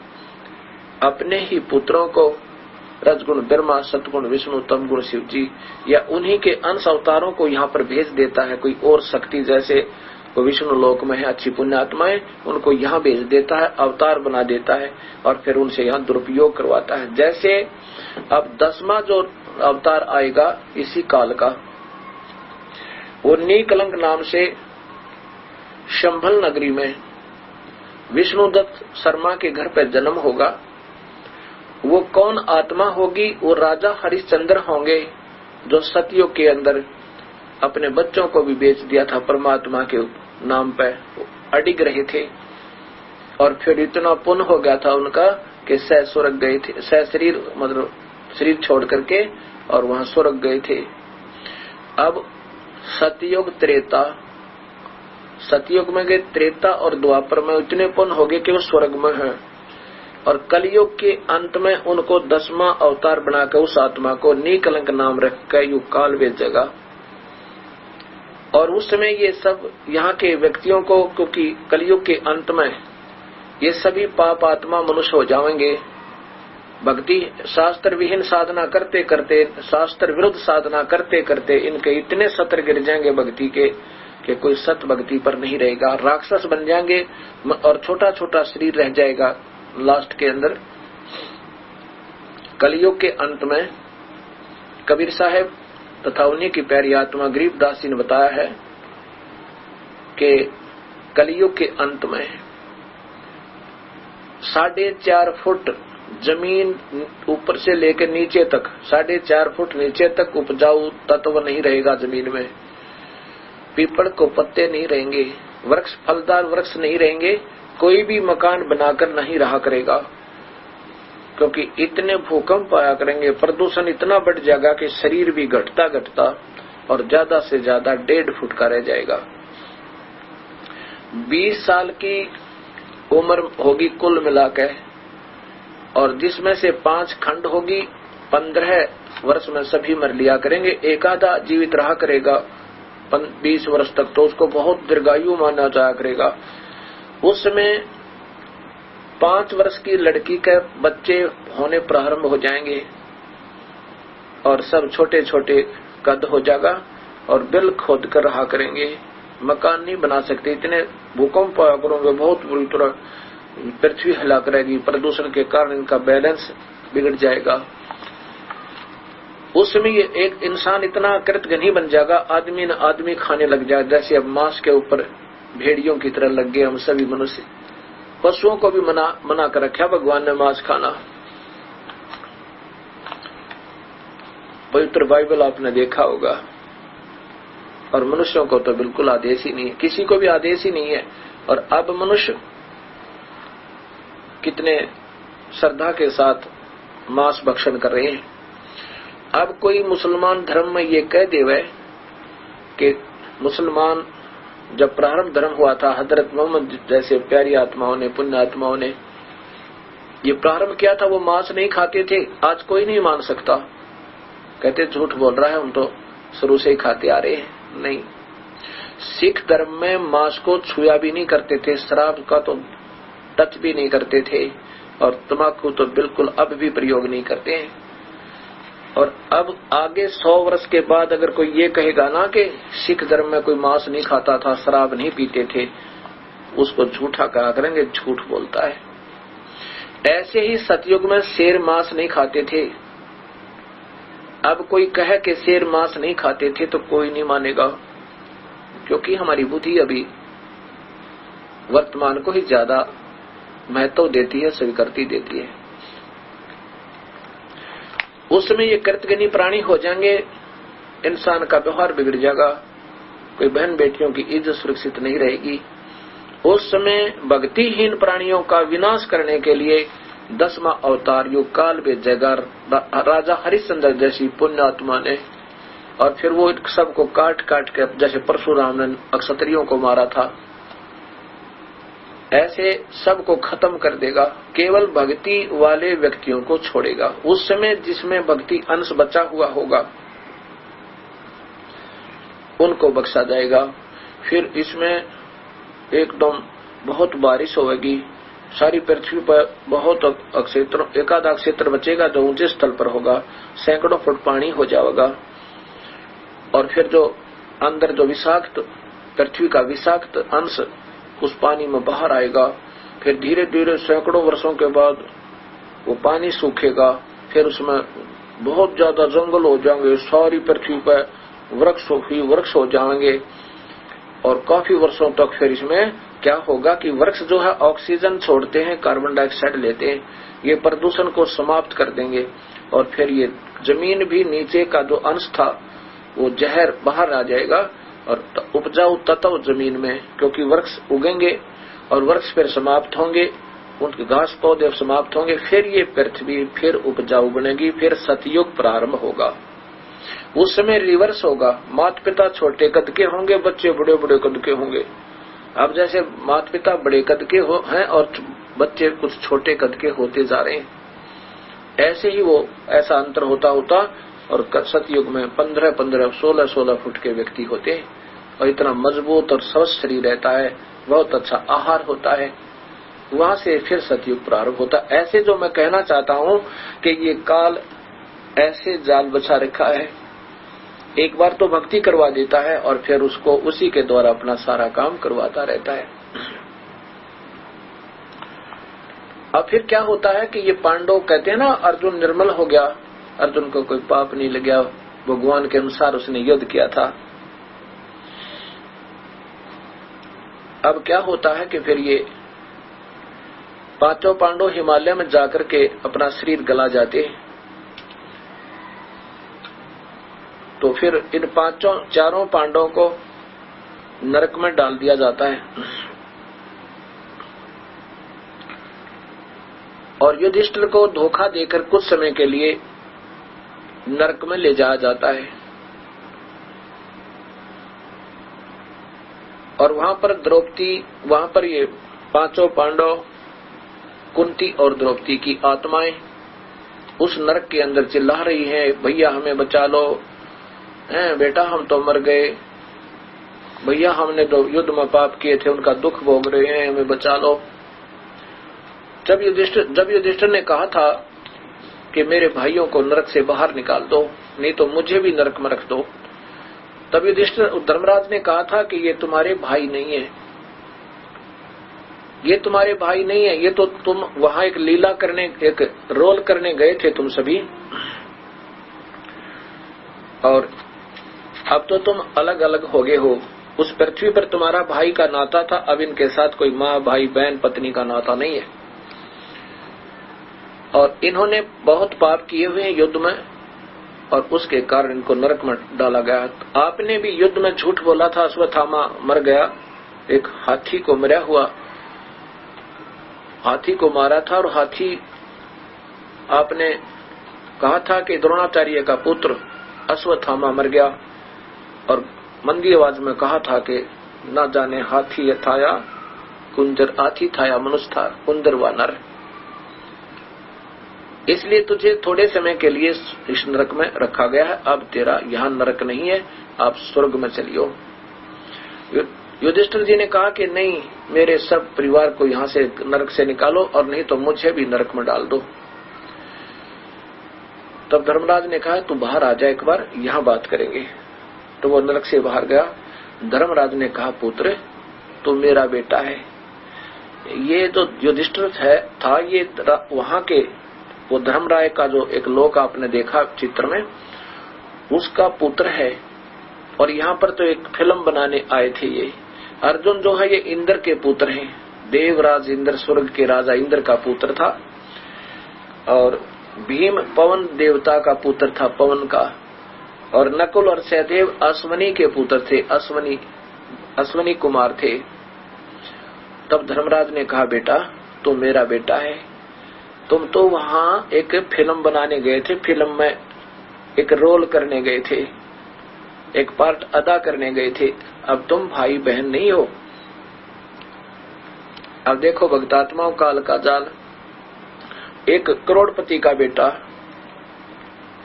अपने ही पुत्रों को रजगुण ब्रह्मा, सतगुण विष्णु, तमगुण शिव जी, या उन्हीं के अंश अवतारों को यहाँ पर भेज देता है। कोई और शक्ति जैसे कोई विष्णु लोक में है अच्छी पुण्यात्माएं, उनको यहाँ भेज देता है, अवतार बना देता है, और फिर उनसे यहाँ दुरुपयोग करवाता है। जैसे अब 10वां जो अवतार आएगा इसी काल का, वो नीकलंक नाम से शंभल नगरी में विष्णुदत्त शर्मा के घर पर जन्म होगा। वो कौन आत्मा होगी? वो राजा हरिश्चंद्र होंगे, जो सतयुग के अंदर अपने बच्चों को भी बेच दिया था परमात्मा के नाम पर, अडिग रहे थे, और फिर इतना पुण्य हो गया था उनका कि सह स्वर्ग गए थे, सह शरीर मतलब शरीर छोड़ करके और वहां स्वर्ग गए थे। अब सतयुग त्रेता, सतयुग में गए, त्रेता और द्वापर में इतने पुण्य हो गए कि वो स्वर्ग में है, और कलयुग के अंत में उनको 10वां अवतार बनाकर उस आत्मा को नीकलंक नाम रखकर युग काल भेजेगा। और उस समय ये सब यहाँ के व्यक्तियों को, क्योंकि कलयुग के अंत में ये सभी पाप आत्मा मनुष्य हो जाएंगे, भक्ति शास्त्र विहीन साधना करते करते, शास्त्र विरुद्ध साधना करते करते इनके इतने सत्र गिर जाएंगे भक्ति के कि कोई सत भक्ति पर नहीं रहेगा, राक्षस बन जाएंगे और छोटा छोटा शरीर रह जाएगा लास्ट के अंदर। कलयुग के अंत में कबीर साहब तथा उन्हीं की प्यारी आत्मा गरीबदास जी ने बताया है कि कलयुग के अंत में 4.5 फुट जमीन ऊपर से लेकर नीचे तक, 4.5 फुट नीचे तक उपजाऊ तत्व नहीं रहेगा जमीन में, पीपल को पत्ते नहीं रहेंगे, वृक्ष फलदार वृक्ष नहीं रहेंगे, कोई भी मकान बनाकर नहीं रहा करेगा, क्योंकि इतने भूकंप आया करेंगे, प्रदूषण इतना बढ़ जाएगा कि शरीर भी घटता घटता और ज्यादा से ज्यादा 1.5 फुट का रह जाएगा। 20 साल की उम्र होगी कुल मिलाकर, और जिसमें से 5 खंड होगी, 15 वर्ष में सभी मर लिया करेंगे, एक आधा जीवित रहा करेगा 20 वर्ष तक, तो उसको बहुत दीर्घायु माना जाया करेगा। उसमें 5 वर्ष की लड़की के बच्चे होने प्रारंभ हो जाएंगे और सब छोटे छोटे कद हो जाएगा और बिल खोद कर रहा करेंगे, मकान नहीं बना सकते, इतने भूकंप आया करेंगे, बहुत बुरी तरह पृथ्वी हिला करेगी, प्रदूषण के कारण इनका बैलेंस बिगड़ जाएगा। उसमें ये एक इंसान इतना कृतघ्नी बन जाएगा, आदमी न आदमी खाने लग जाएगा, जैसे अब मांस के ऊपर भेड़ियों की तरह लग गए हम सभी मनुष्य। पशुओं को भी मना कर रखा भगवान ने मांस खाना। पवित्र बाइबल आपने देखा होगा, और मनुष्यों को तो बिल्कुल आदेश ही नहीं है, किसी को भी आदेश ही नहीं है। और अब मनुष्य कितने श्रद्धा के साथ मांस भक्षण कर रहे हैं। अब कोई मुसलमान धर्म में ये कह देवे कि मुसलमान जब प्रारंभ धर्म हुआ था, हजरत मोहम्मद जैसे प्यारी आत्माओं ने, पुण्य आत्माओं ने ये प्रारंभ किया था, वो मांस नहीं खाते थे, आज कोई नहीं मान सकता, कहते झूठ बोल रहा है, हम तो शुरू से ही खाते आ रहे हैं। नहीं, सिख धर्म में मांस को छुआ भी नहीं करते थे, शराब का तो टच भी नहीं करते थे, और तंबाकू तो बिल्कुल अब भी प्रयोग नहीं करते हैं। और अब आगे 100 वर्ष के बाद अगर कोई ये कहेगा ना कि सिख धर्म में कोई मांस नहीं खाता था, शराब नहीं पीते थे, उसको झूठा कहा करेंगे, झूठ बोलता है। ऐसे ही सतयुग में शेर मांस नहीं खाते थे, अब कोई कहे कि शेर मांस नहीं खाते थे तो कोई नहीं मानेगा, क्योंकि हमारी बुद्धि अभी वर्तमान को ही ज्यादा महत्व देती है, स्वीकृति देती है। उस समय ये कृतज्ञ प्राणी हो जाएंगे, इंसान का व्यवहार बिगड़ जाएगा, कोई बहन बेटियों की इज्जत सुरक्षित नहीं रहेगी। उस समय भक्तिहीन प्राणियों का विनाश करने के लिए 10वां अवतार युग काल भेजेगा राजा हरिश्चंद्र जैसी पुण्यात्मा ने, और फिर वो सबको काट काट के, जैसे परशुराम ने क्षत्रियों को मारा था, ऐसे सबको खत्म कर देगा, केवल भक्ति वाले व्यक्तियों को छोड़ेगा। उस समय जिसमें भक्ति अंश बचा हुआ होगा उनको बख्शा जाएगा। फिर इसमें एकदम बहुत बारिश होगी, सारी पृथ्वी पर बहुत क्षेत्र, एकाधा क्षेत्र बचेगा जो ऊंचे स्थल पर होगा, सैकड़ों फुट पानी हो जाएगा, और फिर जो अंदर जो विषाक्त, पृथ्वी का विषाक्त अंश उस पानी में बाहर आएगा। फिर धीरे धीरे सैकड़ों वर्षों के बाद वो पानी सूखेगा, फिर उसमें बहुत ज्यादा जंगल हो जाएंगे, सारी पृथ्वी पर वृक्ष हो जाएंगे, और काफी वर्षों तक फिर इसमें क्या होगा कि वृक्ष जो है ऑक्सीजन छोड़ते हैं, कार्बन डाइऑक्साइड लेते हैं, ये प्रदूषण को समाप्त कर देंगे, और फिर ये जमीन भी नीचे का जो अंश था वो जहर बाहर आ जाएगा, और उपजाऊ तत्व जमीन में, क्योंकि वृक्ष उगेंगे और वृक्ष फिर समाप्त होंगे, उनके घास पौधे समाप्त होंगे, फिर ये पृथ्वी फिर उपजाऊ बनेगी, फिर सतयुग प्रारंभ होगा। उस समय रिवर्स होगा, माता पिता छोटे कद के होंगे, बच्चे बड़े बड़े कद के होंगे। अब जैसे माता पिता बड़े कद के हैं और बच्चे कुछ छोटे कद के होते जा रहे हैं, ऐसे ही वो ऐसा अंतर होता होता, और सतयुग में 15-15, 16-16 फुट के व्यक्ति होते हैं, और इतना मजबूत और स्वस्थ शरीर रहता है, बहुत अच्छा आहार होता है, वहां से फिर सतयुग प्रारंभ होता है। ऐसे जो मैं कहना चाहता हूं कि ये काल ऐसे जाल बचा रखा है, एक बार तो भक्ति करवा देता है और फिर उसको उसी के द्वारा अपना सारा काम करवाता रहता है। अब फिर क्या होता है कि ये पांडव कहते हैं ना, अर्जुन निर्मल हो गया, अर्जुन को कोई पाप नहीं लग गया, भगवान के अनुसार उसने युद्ध किया था। अब क्या होता है कि फिर ये पांचों पांडव हिमालय में जाकर के अपना शरीर गला जाते हैं, तो फिर इन चारों पांडवों को नरक में डाल दिया जाता है, और युधिष्ठिर को धोखा देकर कुछ समय के लिए नरक में ले जाया जाता है, और वहां पर ये पांचों पांडव, कुंती और द्रौपदी की आत्माएं उस नरक के अंदर चिल्ला रही हैं, भैया हमें बचा लो, बेटा हम तो मर गए, भैया हमने तो युद्ध में पाप किए थे उनका दुख भोग रहे हैं, हमें बचा लो। जब युधिष्ठिर ने कहा था कि मेरे भाइयों को नरक से बाहर निकाल दो, नहीं तो मुझे भी नरक में रख दो, तब युधिष्ठिर धर्मराज ने कहा था कि ये तुम्हारे भाई नहीं है, ये तुम्हारे भाई नहीं है, ये तो तुम वहां एक लीला करने, एक रोल करने गए थे तुम सभी, और अब तो तुम अलग अलग हो गए हो। उस पृथ्वी पर तुम्हारा भाई का नाता था, अब इनके साथ कोई माँ भाई बहन पत्नी का नाता नहीं है, और इन्होंने बहुत पाप किए हुए हैं युद्ध में, और उसके कारण इनको नरक में डाला गया। आपने भी युद्ध में झूठ बोला था, अश्वत्थामा मर गया, एक हाथी को मरा हुआ, हाथी को मारा था, और हाथी आपने कहा था कि द्रोणाचार्य का पुत्र अश्वत्थामा मर गया, और मंदी आवाज में कहा था कि न जाने हाथी था या कुंजर, हाथी था या मनुष्य था, कुंदर व नर। इसलिए तुझे थोड़े समय के लिए इस नरक में रखा गया है, अब तेरा यहाँ नरक नहीं है, आप स्वर्ग में चलियो। युधिष्ठिर जी ने कहा कि नहीं, मेरे सब परिवार को यहाँ से नरक से निकालो, और नहीं तो मुझे भी नरक में डाल दो। तब धर्मराज ने कहा तू बाहर आ जा, एक बार यहाँ बात करेंगे। तो वो नरक से बाहर गया। धर्मराज ने कहा पुत्र तू मेरा बेटा है। ये जो युधिष्ठिर था ये वहां के वो धर्मराय का जो एक लोक आपने देखा चित्र में, उसका पुत्र है। और यहाँ पर तो एक फिल्म बनाने आए थे ये। अर्जुन जो है ये इंद्र के पुत्र हैं, देवराज इंद्र, स्वर्ग के राजा इंद्र का पुत्र था। और भीम पवन देवता का पुत्र था, पवन का। और नकुल और सहदेव अश्वनी के पुत्र थे, अश्वनी कुमार थे। तब धर्मराज ने कहा, बेटा तू मेरा बेटा है, तुम तो वहां एक फिल्म बनाने गए थे, फिल्म में एक रोल करने गए थे, एक पार्ट अदा करने गए थे, अब तुम भाई बहन नहीं हो। अब देखो भक्तात्माओं काल का जाल, एक करोड़पति का बेटा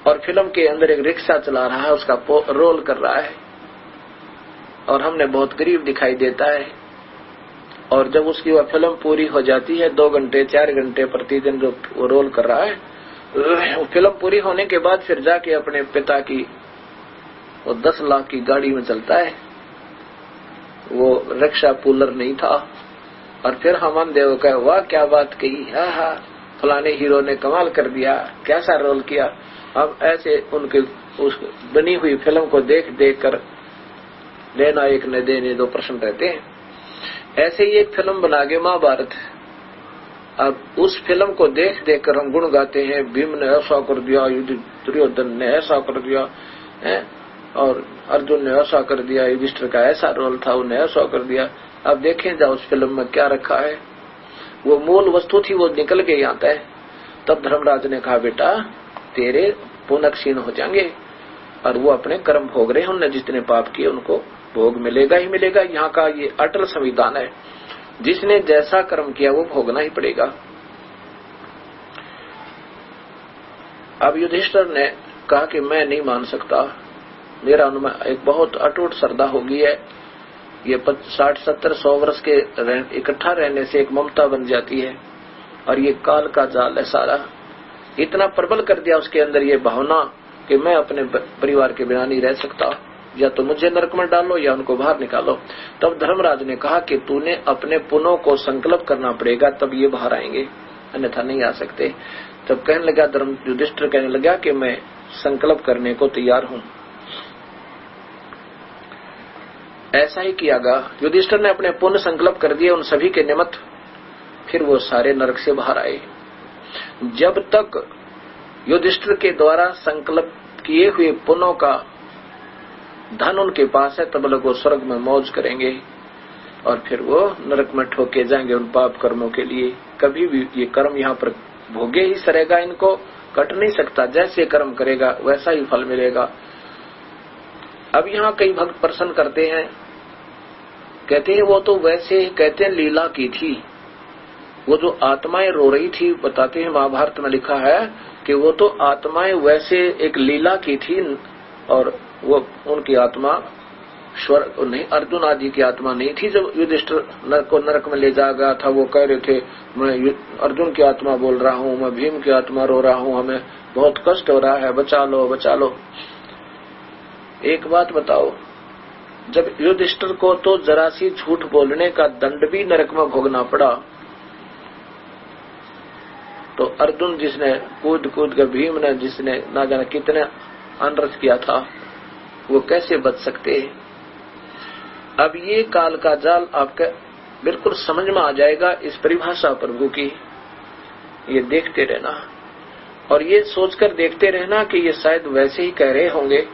और फिल्म के अंदर एक रिक्शा चला रहा है, उसका रोल कर रहा है, और हमने बहुत गरीब दिखाई देता है। और जब उसकी वह फिल्म पूरी हो जाती है, 2 घंटे 4 घंटे प्रतिदिन जो वो रोल कर रहा है, फिल्म पूरी होने के बाद फिर जाके अपने पिता की वो 10 लाख की गाड़ी में चलता है, वो रिक्शा पुलर नहीं था। और फिर हमन देव का, वाह क्या बात कही, हाँ फलाने हीरो ने कमाल कर दिया, कैसा रोल किया। अब ऐसे उनके उस बनी हुई फिल्म को देख देख कर लेना एक न देने दो प्रश्न रहते हैं। ऐसे ही एक फिल्म बना के महाभारत, अब उस फिल्म को देख देख कर हम गुण गाते हैं, भीम ने ऐसा कर दिया, दुर्योधन ने ऐसा कर दिया है, और अर्जुन ने ऐसा कर दिया, युधिष्ठिर का ऐसा रोल था, उन्हें ऐसा कर दिया। अब देखें जाओ उस फिल्म में क्या रखा है, वो मूल वस्तु थी वो निकल के आता है। तब धर्मराज ने कहा, बेटा तेरे पुण्य क्षीण हो जाएंगे, और वो अपने कर्म भोग रहे हैं, उन्होंने जितने पाप किए उनको भोग मिलेगा ही मिलेगा। यहाँ का ये अटल संविधान है, जिसने जैसा कर्म किया वो भोगना ही पड़ेगा। अब युधिष्ठिर ने कहा कि मैं नहीं मान सकता, मेरा अनुमान एक बहुत अटूट श्रद्धा होगी है, ये 60, 70, 100 वर्ष के इकट्ठा रहने से एक ममता बन जाती है, और ये काल का जाल है सारा, इतना प्रबल कर दिया उसके अंदर ये भावना कि मैं अपने परिवार के बिना नहीं रह सकता, या तो मुझे नरक में डालो या उनको बाहर निकालो। तब धर्मराज ने कहा कि तूने अपने पुनों को संकल्प करना पड़ेगा, तब ये बाहर आएंगे, अन्यथा नहीं आ सकते। तब कहने लगा युधिष्ठिर कहने लगा कि मैं संकल्प करने को तैयार हूं। ऐसा ही कियागा, युधिष्ठिर ने अपने पुण्य संकल्प कर दिए उन सभी के निमित्त, फिर वो सारे नरक से बाहर आए। जब तक युधिष्ठिर के द्वारा संकल्प किए हुए पुण्यों का धन उनके पास है, तब लोग वो स्वर्ग में मौज करेंगे, और फिर वो नरक में ठोके जाएंगे उन पाप कर्मों के लिए। कभी भी ये कर्म यहाँ पर भोगे ही सरेगा, इनको कट नहीं सकता, जैसे कर्म करेगा वैसा ही फल मिलेगा। अब यहाँ कई भक्त प्रश्न करते हैं, कहते हैं वो तो वैसे कहते हैं लीला की थी, वो जो आत्माएं रो रही थी, बताते हैं महाभारत में लिखा है कि वो तो आत्माएं वैसे एक लीला की थी, और वो उनकी आत्मा स्वर्ग नहीं, अर्जुन आदि की आत्मा नहीं थी। जब युधिष्ठिर को नरक में ले जाया गया था, वो कह रहे थे मैं अर्जुन की आत्मा बोल रहा हूँ, मैं भीम की आत्मा रो रहा हूँ, हमें बहुत कष्ट हो रहा है, बचा लो बचा लो। एक बात बताओ, जब युधिष्ठिर को तो जरा सी झूठ बोलने का दंड भी नरक में भोगना पड़ा, तो अर्जुन जिसने कूद कूद कर, भीम ने जिसने ना जाने कितने अनर्थ किया था, वो कैसे बच सकते हैं। अब ये काल का जाल आपका बिल्कुल समझ में आ जाएगा, इस परिभाषा प्रभु की ये देखते रहना, और ये सोचकर देखते रहना कि ये शायद वैसे ही कह रहे होंगे,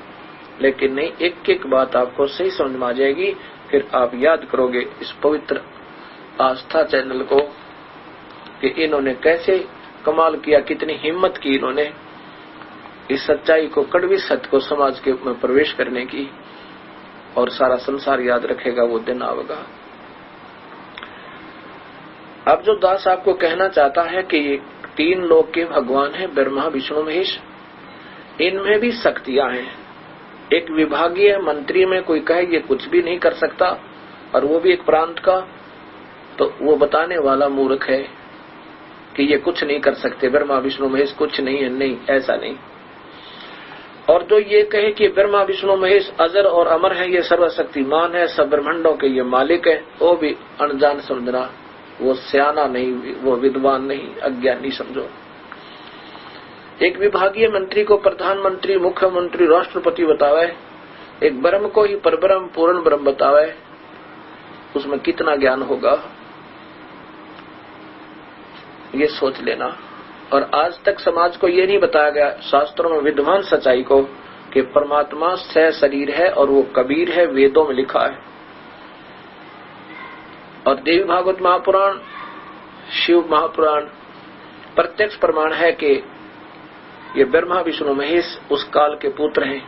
लेकिन नहीं, एक एक बात आपको सही समझ में आ जाएगी। फिर आप याद करोगे इस पवित्र आस्था चैनल को कि इन्होंने कैसे कमाल किया, कितनी हिम्मत की इन्होंने इस सच्चाई को, कड़वी सत्य को समाज के में प्रवेश करने की, और सारा संसार याद रखेगा, वो दिन आएगा। अब जो दास आपको कहना चाहता है कि ये 3 लोक के भगवान हैं, ब्रह्मा विष्णु महेश, इनमें भी शक्तियां हैं। एक विभागीय मंत्री में कोई कहे ये कुछ भी नहीं कर सकता, और वो भी एक प्रांत का, तो वो बताने वाला मूर्ख है कि ये कुछ नहीं कर सकते, ब्रह्मा विष्णु महेश कुछ नहीं है, नहीं ऐसा नहीं। और जो ये कहे कि ब्रह्मा विष्णु महेश अजर और अमर है, ये सर्वशक्तिमान है, सब ब्रह्मांडों के ये मालिक है, वो भी अनजान समझना, वो सियाना नहीं, वो विद्वान नहीं, अज्ञानी समझो। एक विभागीय मंत्री को प्रधानमंत्री, मुख्यमंत्री, राष्ट्रपति बतावे, एक ब्रह्म को ही परब्रह्म, पूर्ण ब्रह्म बतावे, उसमें कितना ज्ञान होगा ये सोच लेना। और आज तक समाज को ये नहीं बताया गया शास्त्रों में विद्वान सच्चाई को कि परमात्मा सह शरीर है और वो कबीर है, वेदों में लिखा है। और देवी भागवत महापुराण, शिव महापुराण प्रत्यक्ष प्रमाण है कि ये ब्रह्मा विष्णु महेश उस काल के पुत्र हैं।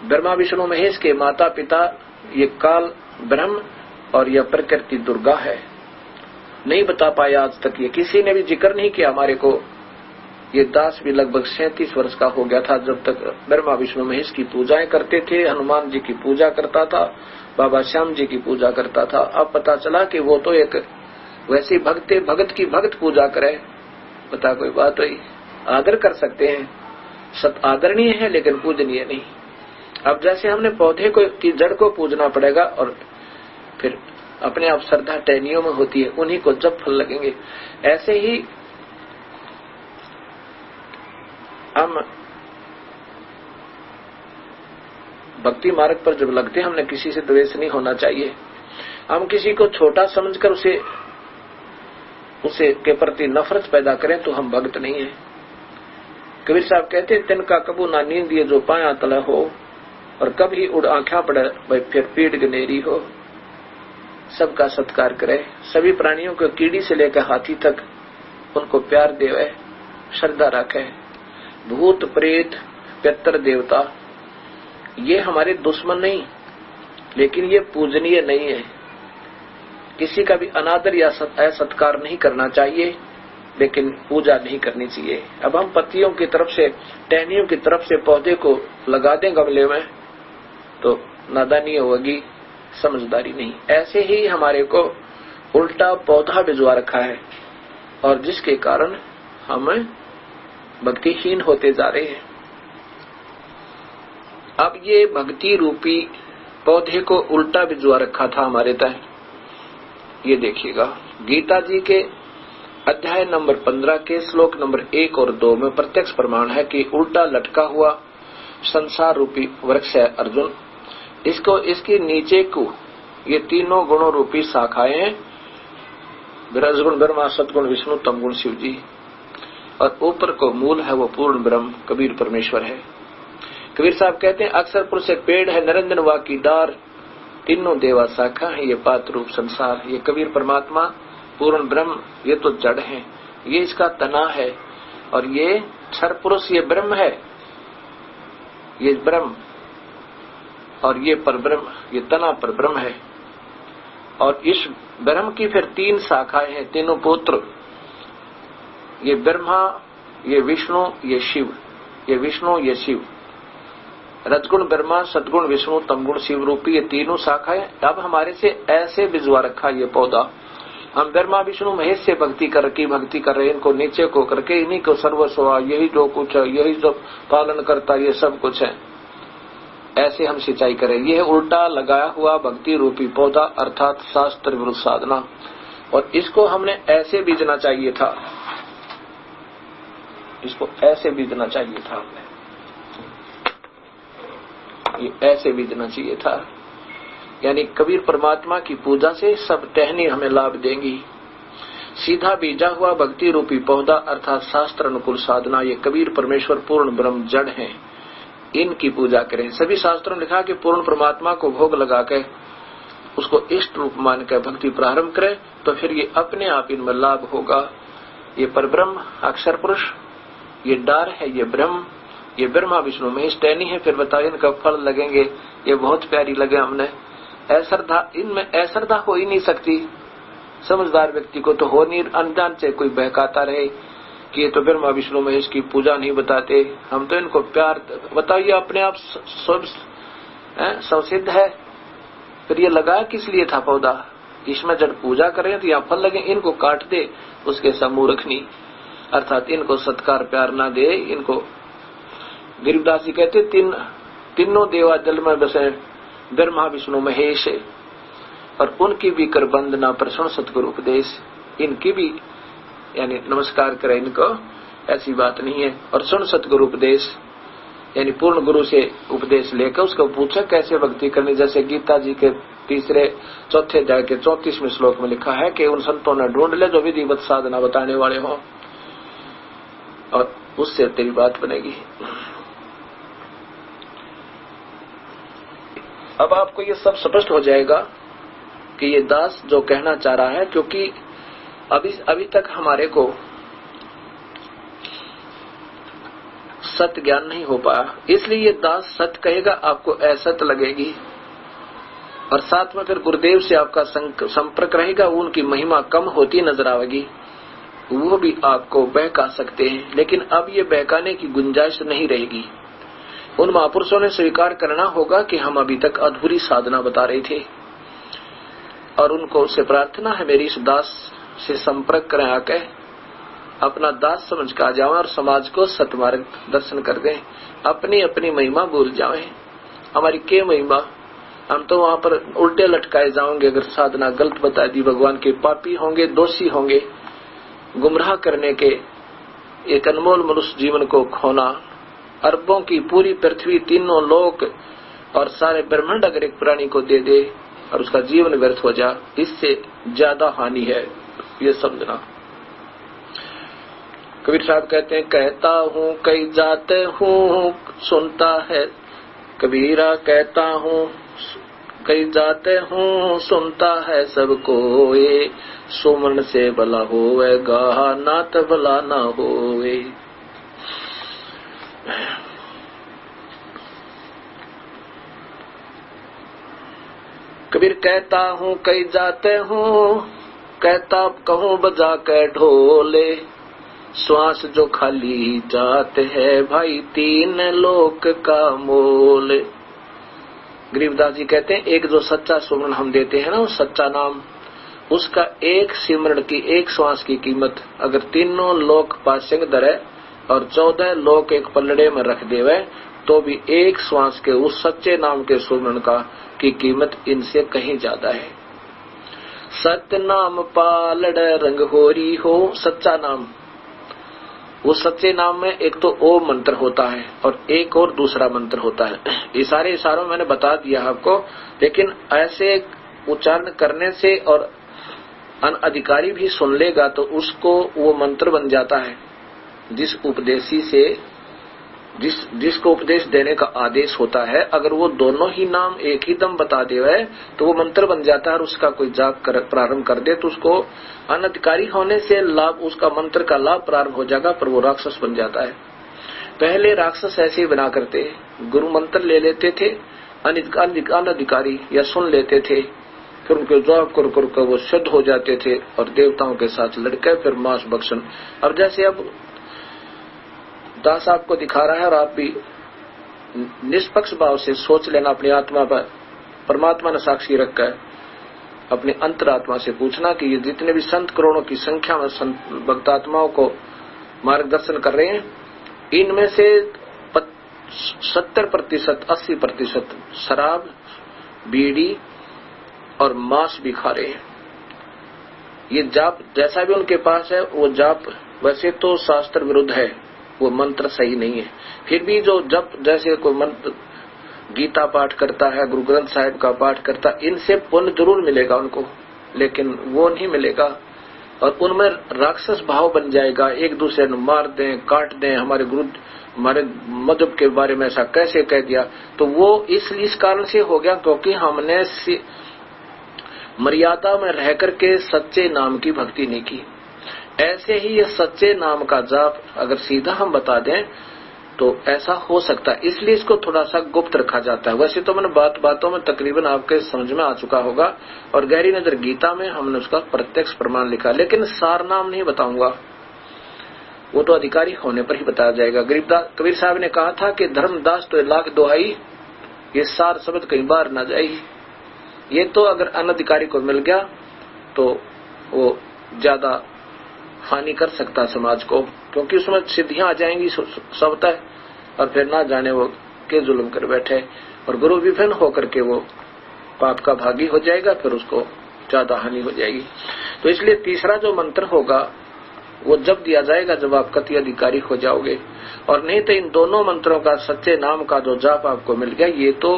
ब्रह्मा विष्णु महेश के माता पिता ये काल ब्रह्म और यह प्रकृति दुर्गा है। नहीं बता पाया आज तक, ये किसी ने भी जिक्र नहीं किया हमारे को। ये दास भी लगभग 37 वर्ष का हो गया था जब तक ब्रह्मा विष्णु महेश की पूजाएं करते थे। हनुमान जी की पूजा करता था, बाबा श्याम जी की पूजा करता था। अब पता चला कि वो तो एक वैसे भगत की भगत पूजा करे। बता कोई बात हुई? आदर कर सकते हैं, सत आदरणीय है लेकिन पूजनीय नहीं। अब जैसे हमने पौधे को की जड़ को पूजना पड़ेगा और फिर अपने आप श्रद्धा टहनियों में होती है, उन्हीं को जब फल लगेंगे। ऐसे ही हम भक्ति मार्ग पर जब लगते हैं, हमने किसी से द्वेष नहीं होना चाहिए। हम किसी को छोटा समझकर उसे के प्रति नफरत पैदा करें तो हम भक्त नहीं है। कबीर साहब कहते हैं, तिनका कबू ना नींद ये जो पाया तला हो, और कभी उड़ आंखा पड़े भाई फिर पीड़ गनेरी हो। सबका सत्कार करे, सभी प्राणियों को कीड़ी से लेकर हाथी तक उनको प्यार देवे, श्रद्धा रखे। भूत प्रेत पितर देवता ये हमारे दुश्मन नहीं, लेकिन ये पूजनीय नहीं है। किसी का भी अनादर या असत्कार नहीं करना चाहिए, लेकिन पूजा नहीं करनी चाहिए। अब हम पत्तियों की तरफ से, टहनियों की तरफ से पौधे को लगा दें गमले में तो नादानी होगी, समझदारी नहीं। ऐसे ही हमारे को उल्टा पौधा भिजवा रखा है और जिसके कारण हम भक्तिहीन होते जा रहे हैं। अब ये भक्ति रूपी पौधे को उल्टा भिजवा रखा था हमारे तय। ये देखिएगा, गीता जी के अध्याय नंबर 15 के श्लोक नंबर 1 और 2 में प्रत्यक्ष प्रमाण है कि उल्टा लटका हुआ संसार रूपी वृक्ष है अर्जुन। इसको इसके नीचे को ये तीनों गुणों रूपी शाखाएं, रजगुण ब्रह्मा, सतगुण विष्णु, तमगुण शिव जी, और ऊपर को मूल है वो पूर्ण ब्रह्म कबीर परमेश्वर है। कबीर साहब कहते हैं, अक्सर पुरुष एक पेड़ है, निरंजन वाकी डार, तीनों देवा शाखा है ये पात रूप संसार। ये कबीर परमात्मा पूर्ण ब्रह्म ये तो जड़ है, ये इसका तना है, और ये क्षर पुरुष ये ब्रह्म है, ये ब्रह्म, और ये परब्रह्म ये तना पर ब्रह्म है। और इस ब्रह्म की फिर 3 शाखाएं हैं, तीनों पुत्र, ये ब्रह्मा, ये विष्णु, ये शिव, ये विष्णु, ये शिव। रजगुण ब्रह्मा, सदगुण विष्णु, तमगुण शिव रूपी ये तीनों शाखाएं। अब हमारे से ऐसे भिजवा रखा ये पौधा। हम ब्रह्मा विष्णु महेश से भक्ति कर रहे हैं, इनको नीचे को करके इन्हीं को सर्वस्व, यही जो कुछ है, यही जो पालन करता, ये सब कुछ है, ऐसे हम सिंचाई करें। यह उल्टा लगाया हुआ भक्ति रूपी पौधा अर्थात शास्त्र विरुद्ध साधना, और इसको हमने ऐसे बीजना चाहिए था, इसको ऐसे बीजना चाहिए था, हमने ये ऐसे बीजना चाहिए था। यानी कबीर परमात्मा की पूजा से सब टहनी हमें लाभ देंगी। सीधा बीजा हुआ भक्ति रूपी पौधा अर्थात शास्त्र अनुकूल साधना, ये कबीर परमेश्वर पूर्ण ब्रह्म जड़ हैं, इनकी पूजा करें। सभी शास्त्रों में लिखा कि पूर्ण परमात्मा को भोग लगा के उसको इष्ट रूप मान कर भक्ति प्रारंभ करें तो फिर ये अपने आप इनमें लाभ होगा। ये परब्रह्म अक्षर पुरुष, ये डार है, ये ब्रह्म, ये ब्रह्मा विष्णु महेश टहनी है। फिर बताओ इनका फल लगेंगे, ये बहुत प्यारी लगे हमने। अश्रद्धा, इनमें अश्रद्धा हो ही नहीं सकती। समझदार व्यक्ति को तो हो नहीं, अनजान से कोई बहकाता रहे कि ये तो ब्रह्मा विष्णु महेश की पूजा नहीं बताते, हम तो इनको प्यार, बताइए अपने आप स्वसिद्ध है। फिर ये लगाया किस लिए था पौधा? इसमें जब पूजा करें तो यहाँ फल लगे, इनको काट दे उसके समूह रखनी, अर्थात इनको सत्कार प्यार ना दे। इनको गरीबदास जी कहते तीनों देवा जल में बसे, ब्रह्मा विष्णु महेश, और उनकी भी कर बंदना प्रसन्न सतगुरु उपदेश। इनकी भी यानी नमस्कार करें इनको, ऐसी बात नहीं है। और सुन सतगुरु उपदेश, यानी पूर्ण गुरु से उपदेश लेकर उसको पूछा कैसे भक्ति करनी। जैसे गीता जी के चौथे अध्याय के 34वें श्लोक में लिखा है कि उन संतों ने ढूंढ ले जो विधिवत साधना बताने वाले हों, और उससे तेरी बात बनेगी। अब आपको ये सब स्पष्ट हो जाएगा कि ये दास जो कहना चाह रहा है, क्योंकि अभी तक हमारे को सत्य ज्ञान नहीं हो पाया, इसलिए ये दास सत्य कहेगा, आपको असत्य लगेगी। और साथ में फिर गुरुदेव से आपका संपर्क रहेगा, उनकी महिमा कम होती नजर आएगी, वो भी आपको बहका सकते हैं। लेकिन अब ये बहकाने की गुंजाइश नहीं रहेगी। उन महापुरुषों ने स्वीकार करना होगा कि हम अभी तक अधूरी साधना बता रहे थे, और उनको से प्रार्थना है मेरी इस दास से संपर्क करें, आके अपना दास समझ कर आ जाओ और समाज को सतमार्ग दर्शन कर दें। अपनी अपनी महिमा भूल जाएं। हमारी क्या महिमा, हम तो वहां पर उल्टे लटकाए जाओगे अगर साधना गलत बता दी। भगवान के पापी होंगे, दोषी होंगे, गुमराह करने के एक अनमोल मनुष्य जीवन को खोना, अरबों की पूरी पृथ्वी, तीनों लोक और सारे ब्रह्मांड अगर एक प्राणी को दे दे और उसका जीवन व्यर्थ हो जा, इससे ज्यादा हानि है, ये समझना। कबीर साहब कहते हैं, कहता हूँ कई जाते हूँ सुनता है कबीरा, कहता हूँ कई जाते हूँ सुनता है सबको, ये सुमन से भला होवेगा नात भला ना होवे। कबीर कहता हूँ कई जाते हूँ, कहता कहूँ बजा के ढोले, श्वास जो खाली जाते है भाई तीन लोक का मोल। गरीबदास जी कहते हैं, एक जो सच्चा सुमरन हम देते हैं ना, वो सच्चा नाम, उसका एक सिमरन की, एक श्वास की कीमत अगर तीनों लोक पासिंग धरे और 14 लोक एक पलड़े में रख देवे, तो भी एक श्वास के उस सच्चे नाम के सुमरन का की कीमत इनसे कहीं ज्यादा है। सत्य नाम पालड़ रंग होरी हो, सच्चा नाम, वो सच्चे नाम में एक तो ओम मंत्र होता है और एक और दूसरा मंत्र होता है। इशारों में मैंने बता दिया आपको, लेकिन ऐसे उच्चारण करने से और अनअधिकारी भी सुन लेगा तो उसको वो मंत्र बन जाता है। जिस उपदेशी से जिसको उपदेश देने का आदेश होता है, अगर वो दोनों ही नाम एक ही दम बता देवे तो वो मंत्र बन जाता है, और उसका कोई जाप प्रारंभ कर दे तो उसको अनधिकारी होने से लाभ, उसका मंत्र का लाभ प्रारंभ हो जाएगा, पर वो राक्षस बन जाता है। पहले राक्षस ऐसे ही बना करते, गुरु मंत्र ले लेते थे, अनधिकारी या सुन लेते थे, फिर उनके जाप कर वो शुद्ध हो जाते थे और देवताओं के साथ लड़के फिर मांस भक्षण। अब जैसे अब दास आपको दिखा रहा है, और आप भी निष्पक्ष भाव से सोच लेना अपनी आत्मा पर, परमात्मा ने साक्षी रखा है, अपनी अंतरात्मा से पूछना कि ये जितने भी संत करोड़ों की संख्या में संत भक्तात्माओं को मार्गदर्शन कर रहे हैं, इनमें से 70% 80% शराब, बीड़ी और मांस भी खा रहे हैं। ये जाप जैसा भी उनके पास है, वो जाप वैसे तो शास्त्र विरुद्ध है, वो मंत्र सही नहीं है, फिर भी जो जप, जैसे कोई मंत्र गीता पाठ करता है, गुरु ग्रंथ साहिब का पाठ करता, इनसे पुण्य जरूर मिलेगा उनको, लेकिन वो नहीं मिलेगा, और उनमें राक्षस भाव बन जाएगा, एक दूसरे को मार दें, काट दें, हमारे गुरु हमारे मजहब के बारे में ऐसा कैसे कह दिया। तो वो इस कारण से हो गया क्योंकि हमने मर्यादा में रह करके सच्चे नाम की भक्ति नहीं की। ऐसे ही ये सच्चे नाम का जाप अगर सीधा हम बता दें तो ऐसा हो सकता है, इसलिए इसको थोड़ा सा गुप्त रखा जाता है। वैसे तो मैंने बातों में तकरीबन आपके समझ में आ चुका होगा, और गहरी नजर गीता में हमने उसका प्रत्यक्ष प्रमाण लिखा, लेकिन सार नाम नहीं बताऊंगा, वो तो अधिकारी होने पर ही बताया जाएगा। कबीर साहब ने कहा था कि धर्मदास तो लाख दोहाई, ये सार शब्द कहीं बाहर ना जाए। ये तो अगर अनधिकारी को मिल गया तो वो ज्यादा हानि कर सकता समाज को, क्योंकि उसमें सिद्धियां आ जाएंगी सबता, और फिर ना जाने वो के जुल्म कर बैठे, और गुरु विभिन्न होकर के वो पाप का भागी हो जाएगा, फिर उसको ज्यादा हानि हो जाएगी। तो इसलिए तीसरा जो मंत्र होगा वो जब दिया जाएगा जब आप कति अधिकारी हो जाओगे। और नहीं तो इन दोनों मंत्रों का सच्चे नाम का जो जाप आपको मिल गया, ये तो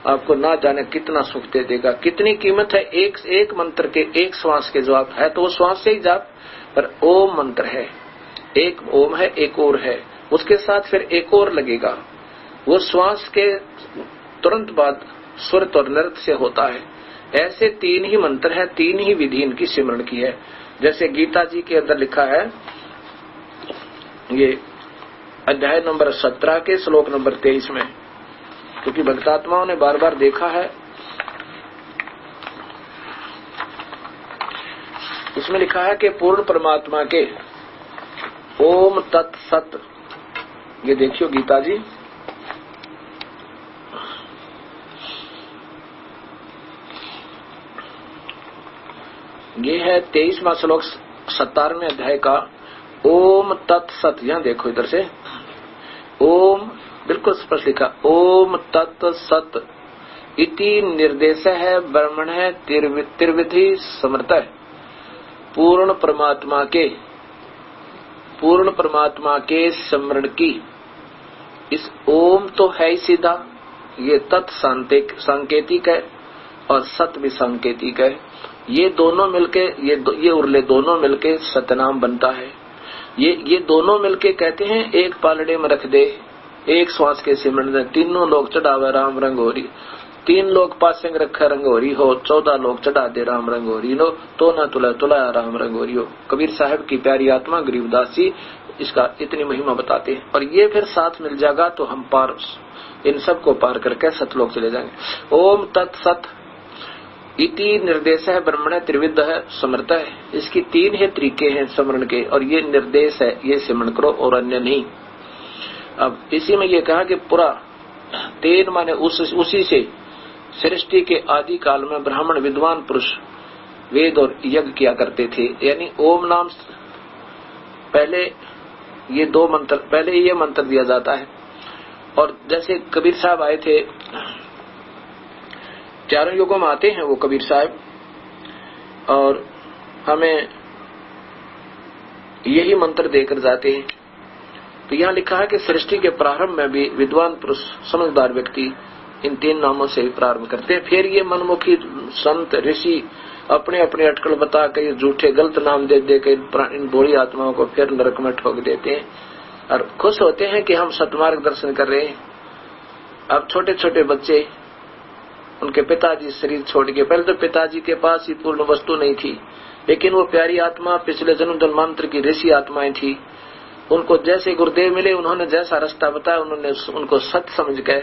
आपको ना जाने कितना सुख दे देगा। कितनी कीमत है एक मंत्र के, एक श्वास के जाप है तो वो श्वास से ही जाप, पर ओम मंत्र है, एक ओम है, एक और है, उसके साथ फिर एक और लगेगा, वो श्वास के तुरंत बाद सुरत और नृत्य से होता है। ऐसे 3 ही मंत्र है, 3 ही विधि इनकी सिमरण की है। जैसे गीता जी के अंदर लिखा है, ये अध्याय नंबर 17 के श्लोक नंबर 23 में, क्योंकि भक्तात्माओं ने बार बार देखा है, उसमें लिखा है कि पूर्ण परमात्मा के ओम तत्सत, ये देखियो गीता जी, ये है 23वां श्लोक 17वें अध्याय का, ओम तत्सत। यहां देखो इधर से, ओम बिल्कुल स्पष्ट लिखा, ओम तत्सत इति निर्देश है ब्रह्मण है त्रिविधि समर्थ है। पूर्ण परमात्मा के स्मरण की, इस ओम तो है ही सीधा, ये तत् सांकेतिक है और सत भी सांकेतिक है। ये दोनों मिलके, ये उरले दोनों मिलके सतनाम बनता है। ये दोनों मिलके कहते हैं एक पालड़े में रख दे, एक श्वास के सिमरन में 3 लोग चढ़ावे राम रंगोरी, 3 लोग पासिंग रखा रंगोरी हो, 14 लोग चढ़ा दे राम रंगोरी नो, तो न तुला तुलाया राम रंगोरी हो। कबीर साहब की प्यारी आत्मा गरीबदास जी इसका इतनी महिमा बताते हैं। और ये फिर साथ मिल जाएगा तो हम पार, इन सब को पार करके सतलोक चले जाएंगे। ओम तत्सत इति निर्देश है ब्रह्मण त्रिविध है समर्थ है। इसकी 3 ही तरीके हैं स्मरण के, और ये निर्देश है, ये सिमरण करो और अन्य नहीं। अब इसी में ये कहा कि पूरा 3 माने उसी से सृष्टि के आदि काल में ब्राह्मण विद्वान पुरुष वेद और यज्ञ किया करते थे। यानी ओम नाम पहले, ये 2 मंत्र पहले ये मंत्र दिया जाता है। और जैसे कबीर साहब आए थे, चारों युगों में आते हैं वो कबीर साहब, और हमें यही मंत्र देकर जाते हैं। तो यहाँ लिखा है कि सृष्टि के प्रारंभ में भी विद्वान पुरुष समझदार व्यक्ति इन 3 नामों से ही प्रारंभ करते हैं। फिर ये मनमुखी संत ऋषि अपने अपने अटकल बता के झूठे गलत नाम दे दे के इन भोली आत्माओं को फिर नरक में ठोक देते हैं और खुश होते हैं कि हम सतमार्ग दर्शन कर रहे हैं। अब छोटे छोटे बच्चे, उनके पिताजी शरीर छोड़ के, पहले तो पिताजी के पास ही पूर्ण वस्तु नहीं थी, लेकिन वो प्यारी आत्मा पिछले जन्म जन्मांतर की ऋषि आत्माएं थी। उनको जैसे गुरुदेव मिले, उन्होंने जैसा रास्ता बताया, उन्होंने उनको सत्य समझ गए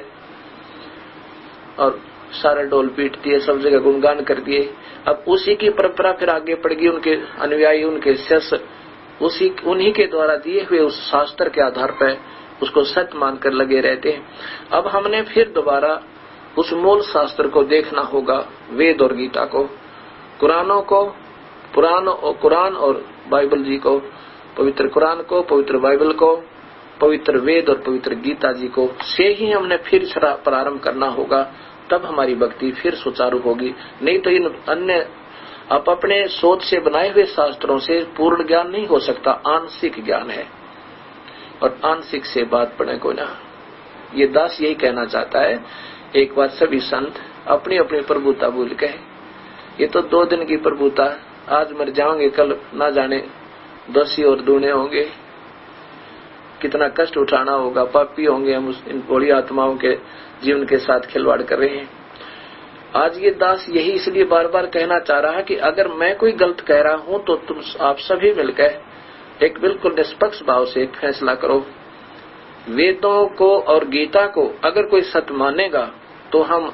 और सारे डोल पीट दिए, सब जगह गुणगान कर दिए। अब उसी की परंपरा फिर आगे बढ़ गई, उनके अनुयायी, उनके शिष्य उन्हीं के द्वारा दिए हुए उस शास्त्र के आधार पर उसको सत्य मानकर लगे रहते हैं। अब हमने फिर दोबारा उस मूल शास्त्र को देखना होगा, वेद और गीता को, कुरानों को, कुरान और बाइबल जी को, पवित्र कुरान को, पवित्र बाइबल को, पवित्र वेद और पवित्र गीता जी को से ही हमने फिर प्रारंभ करना होगा। तब हमारी भक्ति फिर सुचारू होगी। नहीं तो इन अन्य आप अपने सोच से बनाए हुए शास्त्रों से पूर्ण ज्ञान नहीं हो सकता, आंशिक ज्ञान है, और आंशिक से बात पड़े को ना। ये दास यही कहना चाहता है। एक बार सभी संत अपनी अपनी प्रभुता भूल गए। ये तो 2 दिन की प्रभुता, आज मर जाओगे, कल ना जाने दोषी और दूने होंगे, कितना कष्ट उठाना होगा, पापी होंगे हम इन बड़ी आत्माओं के जीवन के साथ खिलवाड़ कर रहे हैं। आज ये दास यही इसलिए बार बार कहना चाह रहा है कि अगर मैं कोई गलत कह रहा हूं तो तुम आप सभी मिलकर एक बिल्कुल निष्पक्ष भाव से एक फैसला करो। वेदों को और गीता को अगर कोई सत्य मानेगा तो हम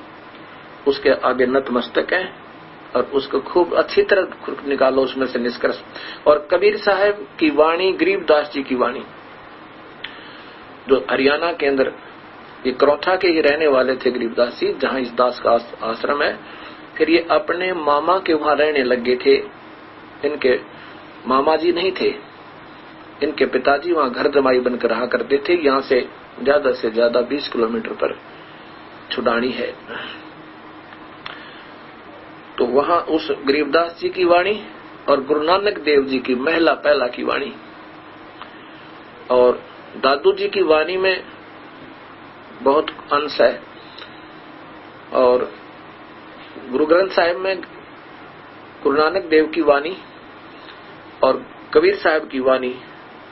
उसके आगे नतमस्तक हैं और उसको खूब अच्छी तरह निकालो उसमें से निष्कर्ष। और कबीर साहब की वाणी, गरीबदास जी की वाणी, जो हरियाणा के अंदर ये करौठा के ही रहने वाले थे गरीबदास जी, जहां इस दास का आश्रम है। फिर ये अपने मामा के वहां रहने लगे थे। इनके मामा जी नहीं थे, इनके पिताजी वहां घर जमाई बनकर रहा करते थे। यहाँ से ज्यादा 20 किलोमीटर पर छुडानी है। तो वहां उस गरीबदास जी की वाणी और गुरु नानक देव जी की महला पहला की वाणी और दादू जी की वाणी में बहुत अंश है और गुरु ग्रंथ साहिब में गुरु नानक देव की वाणी और कबीर साहब की वाणी।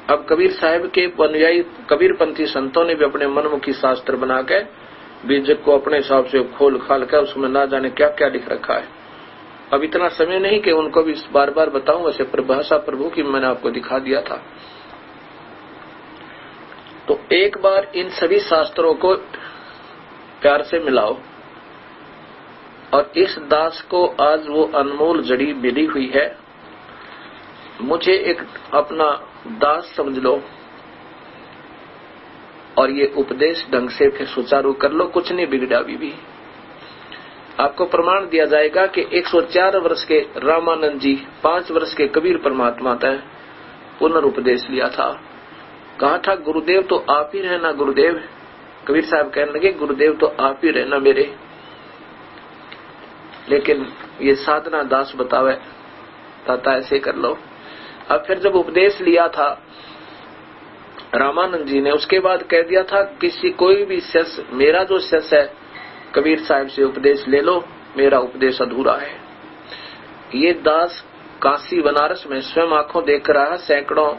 अब कबीर साहब के अनुयायी कबीरपंथी संतों ने भी अपने मनमुखी शास्त्र बनाकर बीजक को अपने हिसाब से खोल खाल कर उसमें ना जाने क्या क्या लिख रखा है। अब इतना समय नहीं कि उनको भी बार बार बताऊं, वैसे परिभाषा प्रभु की मैंने आपको दिखा दिया था। तो एक बार इन सभी शास्त्रों को प्यार से मिलाओ और इस दास को आज वो अनमोल जड़ी मिली हुई है, मुझे एक अपना दास समझ लो और ये उपदेश ढंग से फिर सुचारू कर लो, कुछ नहीं बिगड़ा। अभी भी आपको प्रमाण दिया जाएगा कि 104 वर्ष के रामानंद जी 5 वर्ष के कबीर परमात्मा तक पुनरुपदेश लिया था। कहा था गुरुदेव तो आप ही रहना गुरुदेव। कबीर साहब कहने लगे गुरुदेव तो आप ही रहना मेरे, लेकिन ये साधना दास बतावे ताता ऐसे कर लो। अब फिर जब उपदेश लिया था रामानंद जी ने, उसके बाद कह दिया था किसी कोई भी शिष्य, मेरा जो शिष्य है कबीर साहब से उपदेश ले लो, मेरा उपदेश अधूरा है। ये दास काशी बनारस में स्वयं आंखों देख रहा है, सैकड़ों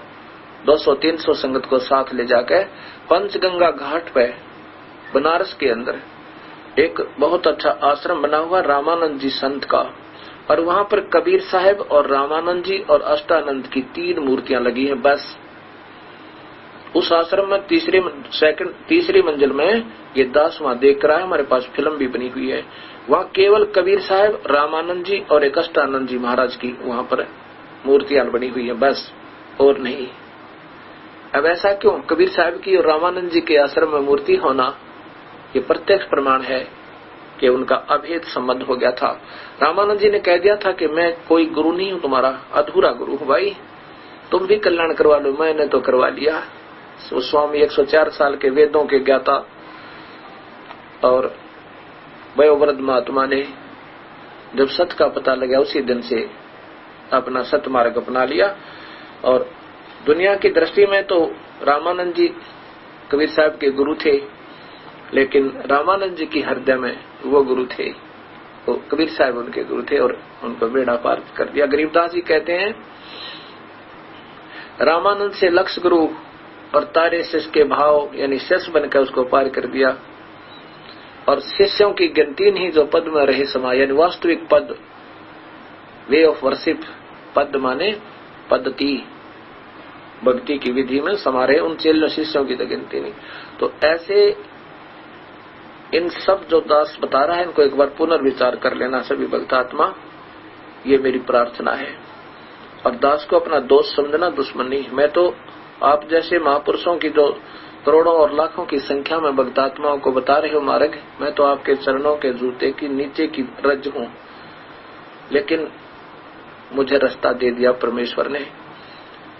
200-300 संगत को साथ ले जाकर पंचगंगा घाट पे बनारस के अंदर एक बहुत अच्छा आश्रम बना हुआ रामानंद जी संत का, और वहां पर कबीर साहब और रामानंद जी और अष्टानंद की 3 मूर्तियां लगी हैं। बस उस आश्रम में तीसरी मंजिल में ये दास वहां देख रहा है, हमारे पास फिल्म भी बनी हुई है। वहां केवल कबीर साहब, रामानंद जी और एक अष्टानंद जी महाराज की वहां पर मूर्तियां बनी हुई है, बस और नहीं। अब ऐसा क्यों? कबीर साहब की और रामानंद जी के आश्रम में मूर्ति होना ये प्रत्यक्ष प्रमाण है कि उनका अभेद संबंध हो गया था। रामानंद जी ने कह दिया था कि मैं कोई गुरु नहीं हूं, तुम्हारा अधूरा गुरु हूं भाई, तुम भी कल्याण करवा लो, मैंने तो करवा लिया। स्वामी 104 साल के वेदों के ज्ञाता और वयोवृद्ध महात्मा ने जब सत्य का पता लगा उसी दिन से अपना सत्य मार्ग अपना लिया। और दुनिया की दृष्टि में तो रामानंद जी कबीर साहब के गुरु थे, लेकिन रामानंद जी की हृदय में वो गुरु थे, तो कबीर साहब उनके गुरु थे और उनको बेड़ा पार कर दिया। गरीबदास जी कहते हैं रामानंद से लक्ष्य गुरु और तारे शिष्य के भाव यानी शिष्य बनकर उसको पार कर दिया। और शिष्यों की गिनती नहीं जो पद में रहे समा, यानी वास्तविक पद, वे ऑफ वर्शिप, पद माने पद्धति, भक्ति की विधि में समा रहे, उन चेल शिष्यों की तो गिनती नहीं। तो ऐसे इन सब जो दास बता रहा है इनको एक बार पुनर्विचार कर लेना सभी भक्तात्मा, ये मेरी प्रार्थना है। और दास को अपना दोस्त समझना, दुश्मन नहीं। मैं तो आप जैसे महापुरुषों की जो करोड़ों और लाखों की संख्या में भक्तात्माओं को बता रहे हो मार्ग, मैं तो आपके चरणों के जूते की नीचे की रज हूं, लेकिन मुझे रास्ता दे दिया परमेश्वर ने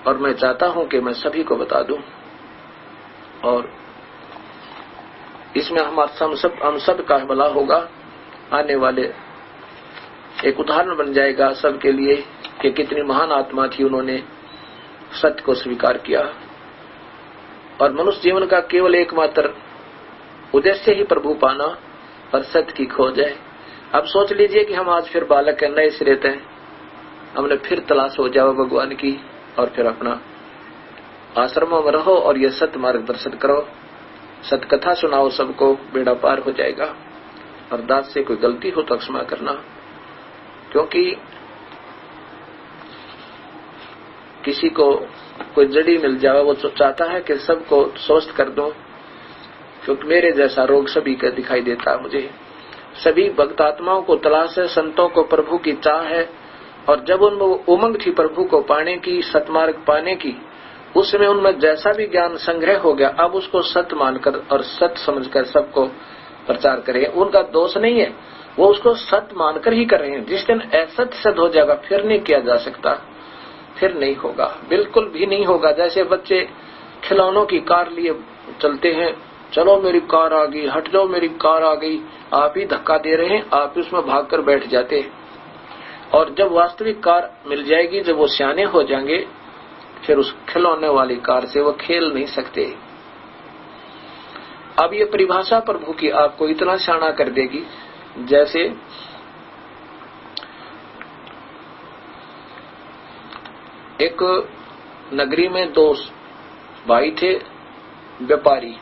और मैं चाहता हूं कि मैं सभी को बता दूं। और इसमें हम सब का भला होगा, आने वाले एक उदाहरण बन जाएगा सबके लिए कि कितनी महान आत्मा थी, उन्होंने सत्य को स्वीकार किया। और मनुष्य जीवन का केवल एकमात्र उद्देश्य ही प्रभु पाना और सत्य की खोज है। अब सोच लीजिए कि हम आज फिर बालक नए सिरे हैं, हमने फिर तलाश हो जाओ भगवान की और फिर अपना आश्रमों में रहो और ये सत्य मार्गदर्शन करो, सत्य कथा सुनाओ सबको, बेड़ा पार हो जाएगा। और दास से कोई गलती हो तो क्षमा करना, क्योंकि किसी को कोई जड़ी मिल जाए वो चाहता है कि सबको स्वस्थ कर दूं, क्योंकि मेरे जैसा रोग सभी का दिखाई देता है मुझे। सभी भक्त आत्माओं को तलाश है, संतों को प्रभु की चाह है, और जब उनमें उमंग थी प्रभु को पाने की, सतमार्ग पाने की, उसमें उनमें जैसा भी ज्ञान संग्रह हो गया, अब उसको सत्य मानकर और सत्य समझकर सबको प्रचार करें। उनका दोष नहीं है, वो उसको सत्य मानकर ही कर रहे हैं। जिस दिन असत्य सिद्ध हो जाएगा फिर नहीं किया जा सकता, फिर नहीं होगा, बिल्कुल भी नहीं होगा। जैसे बच्चे खिलौनों की कार लिए चलते हैं, चलो मेरी कार आ गई, हट जाओ मेरी कार आ गई, आप ही धक्का दे रहे हैं, आप उसमें भागकर बैठ जाते हैं। और जब वास्तविक कार मिल जाएगी, जब वो सियाने हो जाएंगे, फिर उस खिलौने वाली कार से वो खेल नहीं सकते। अब ये परिभाषा प्रभु की आपको इतना सियाना कर देगी, जैसे एक नगरी में दो भाई थे व्यापारी।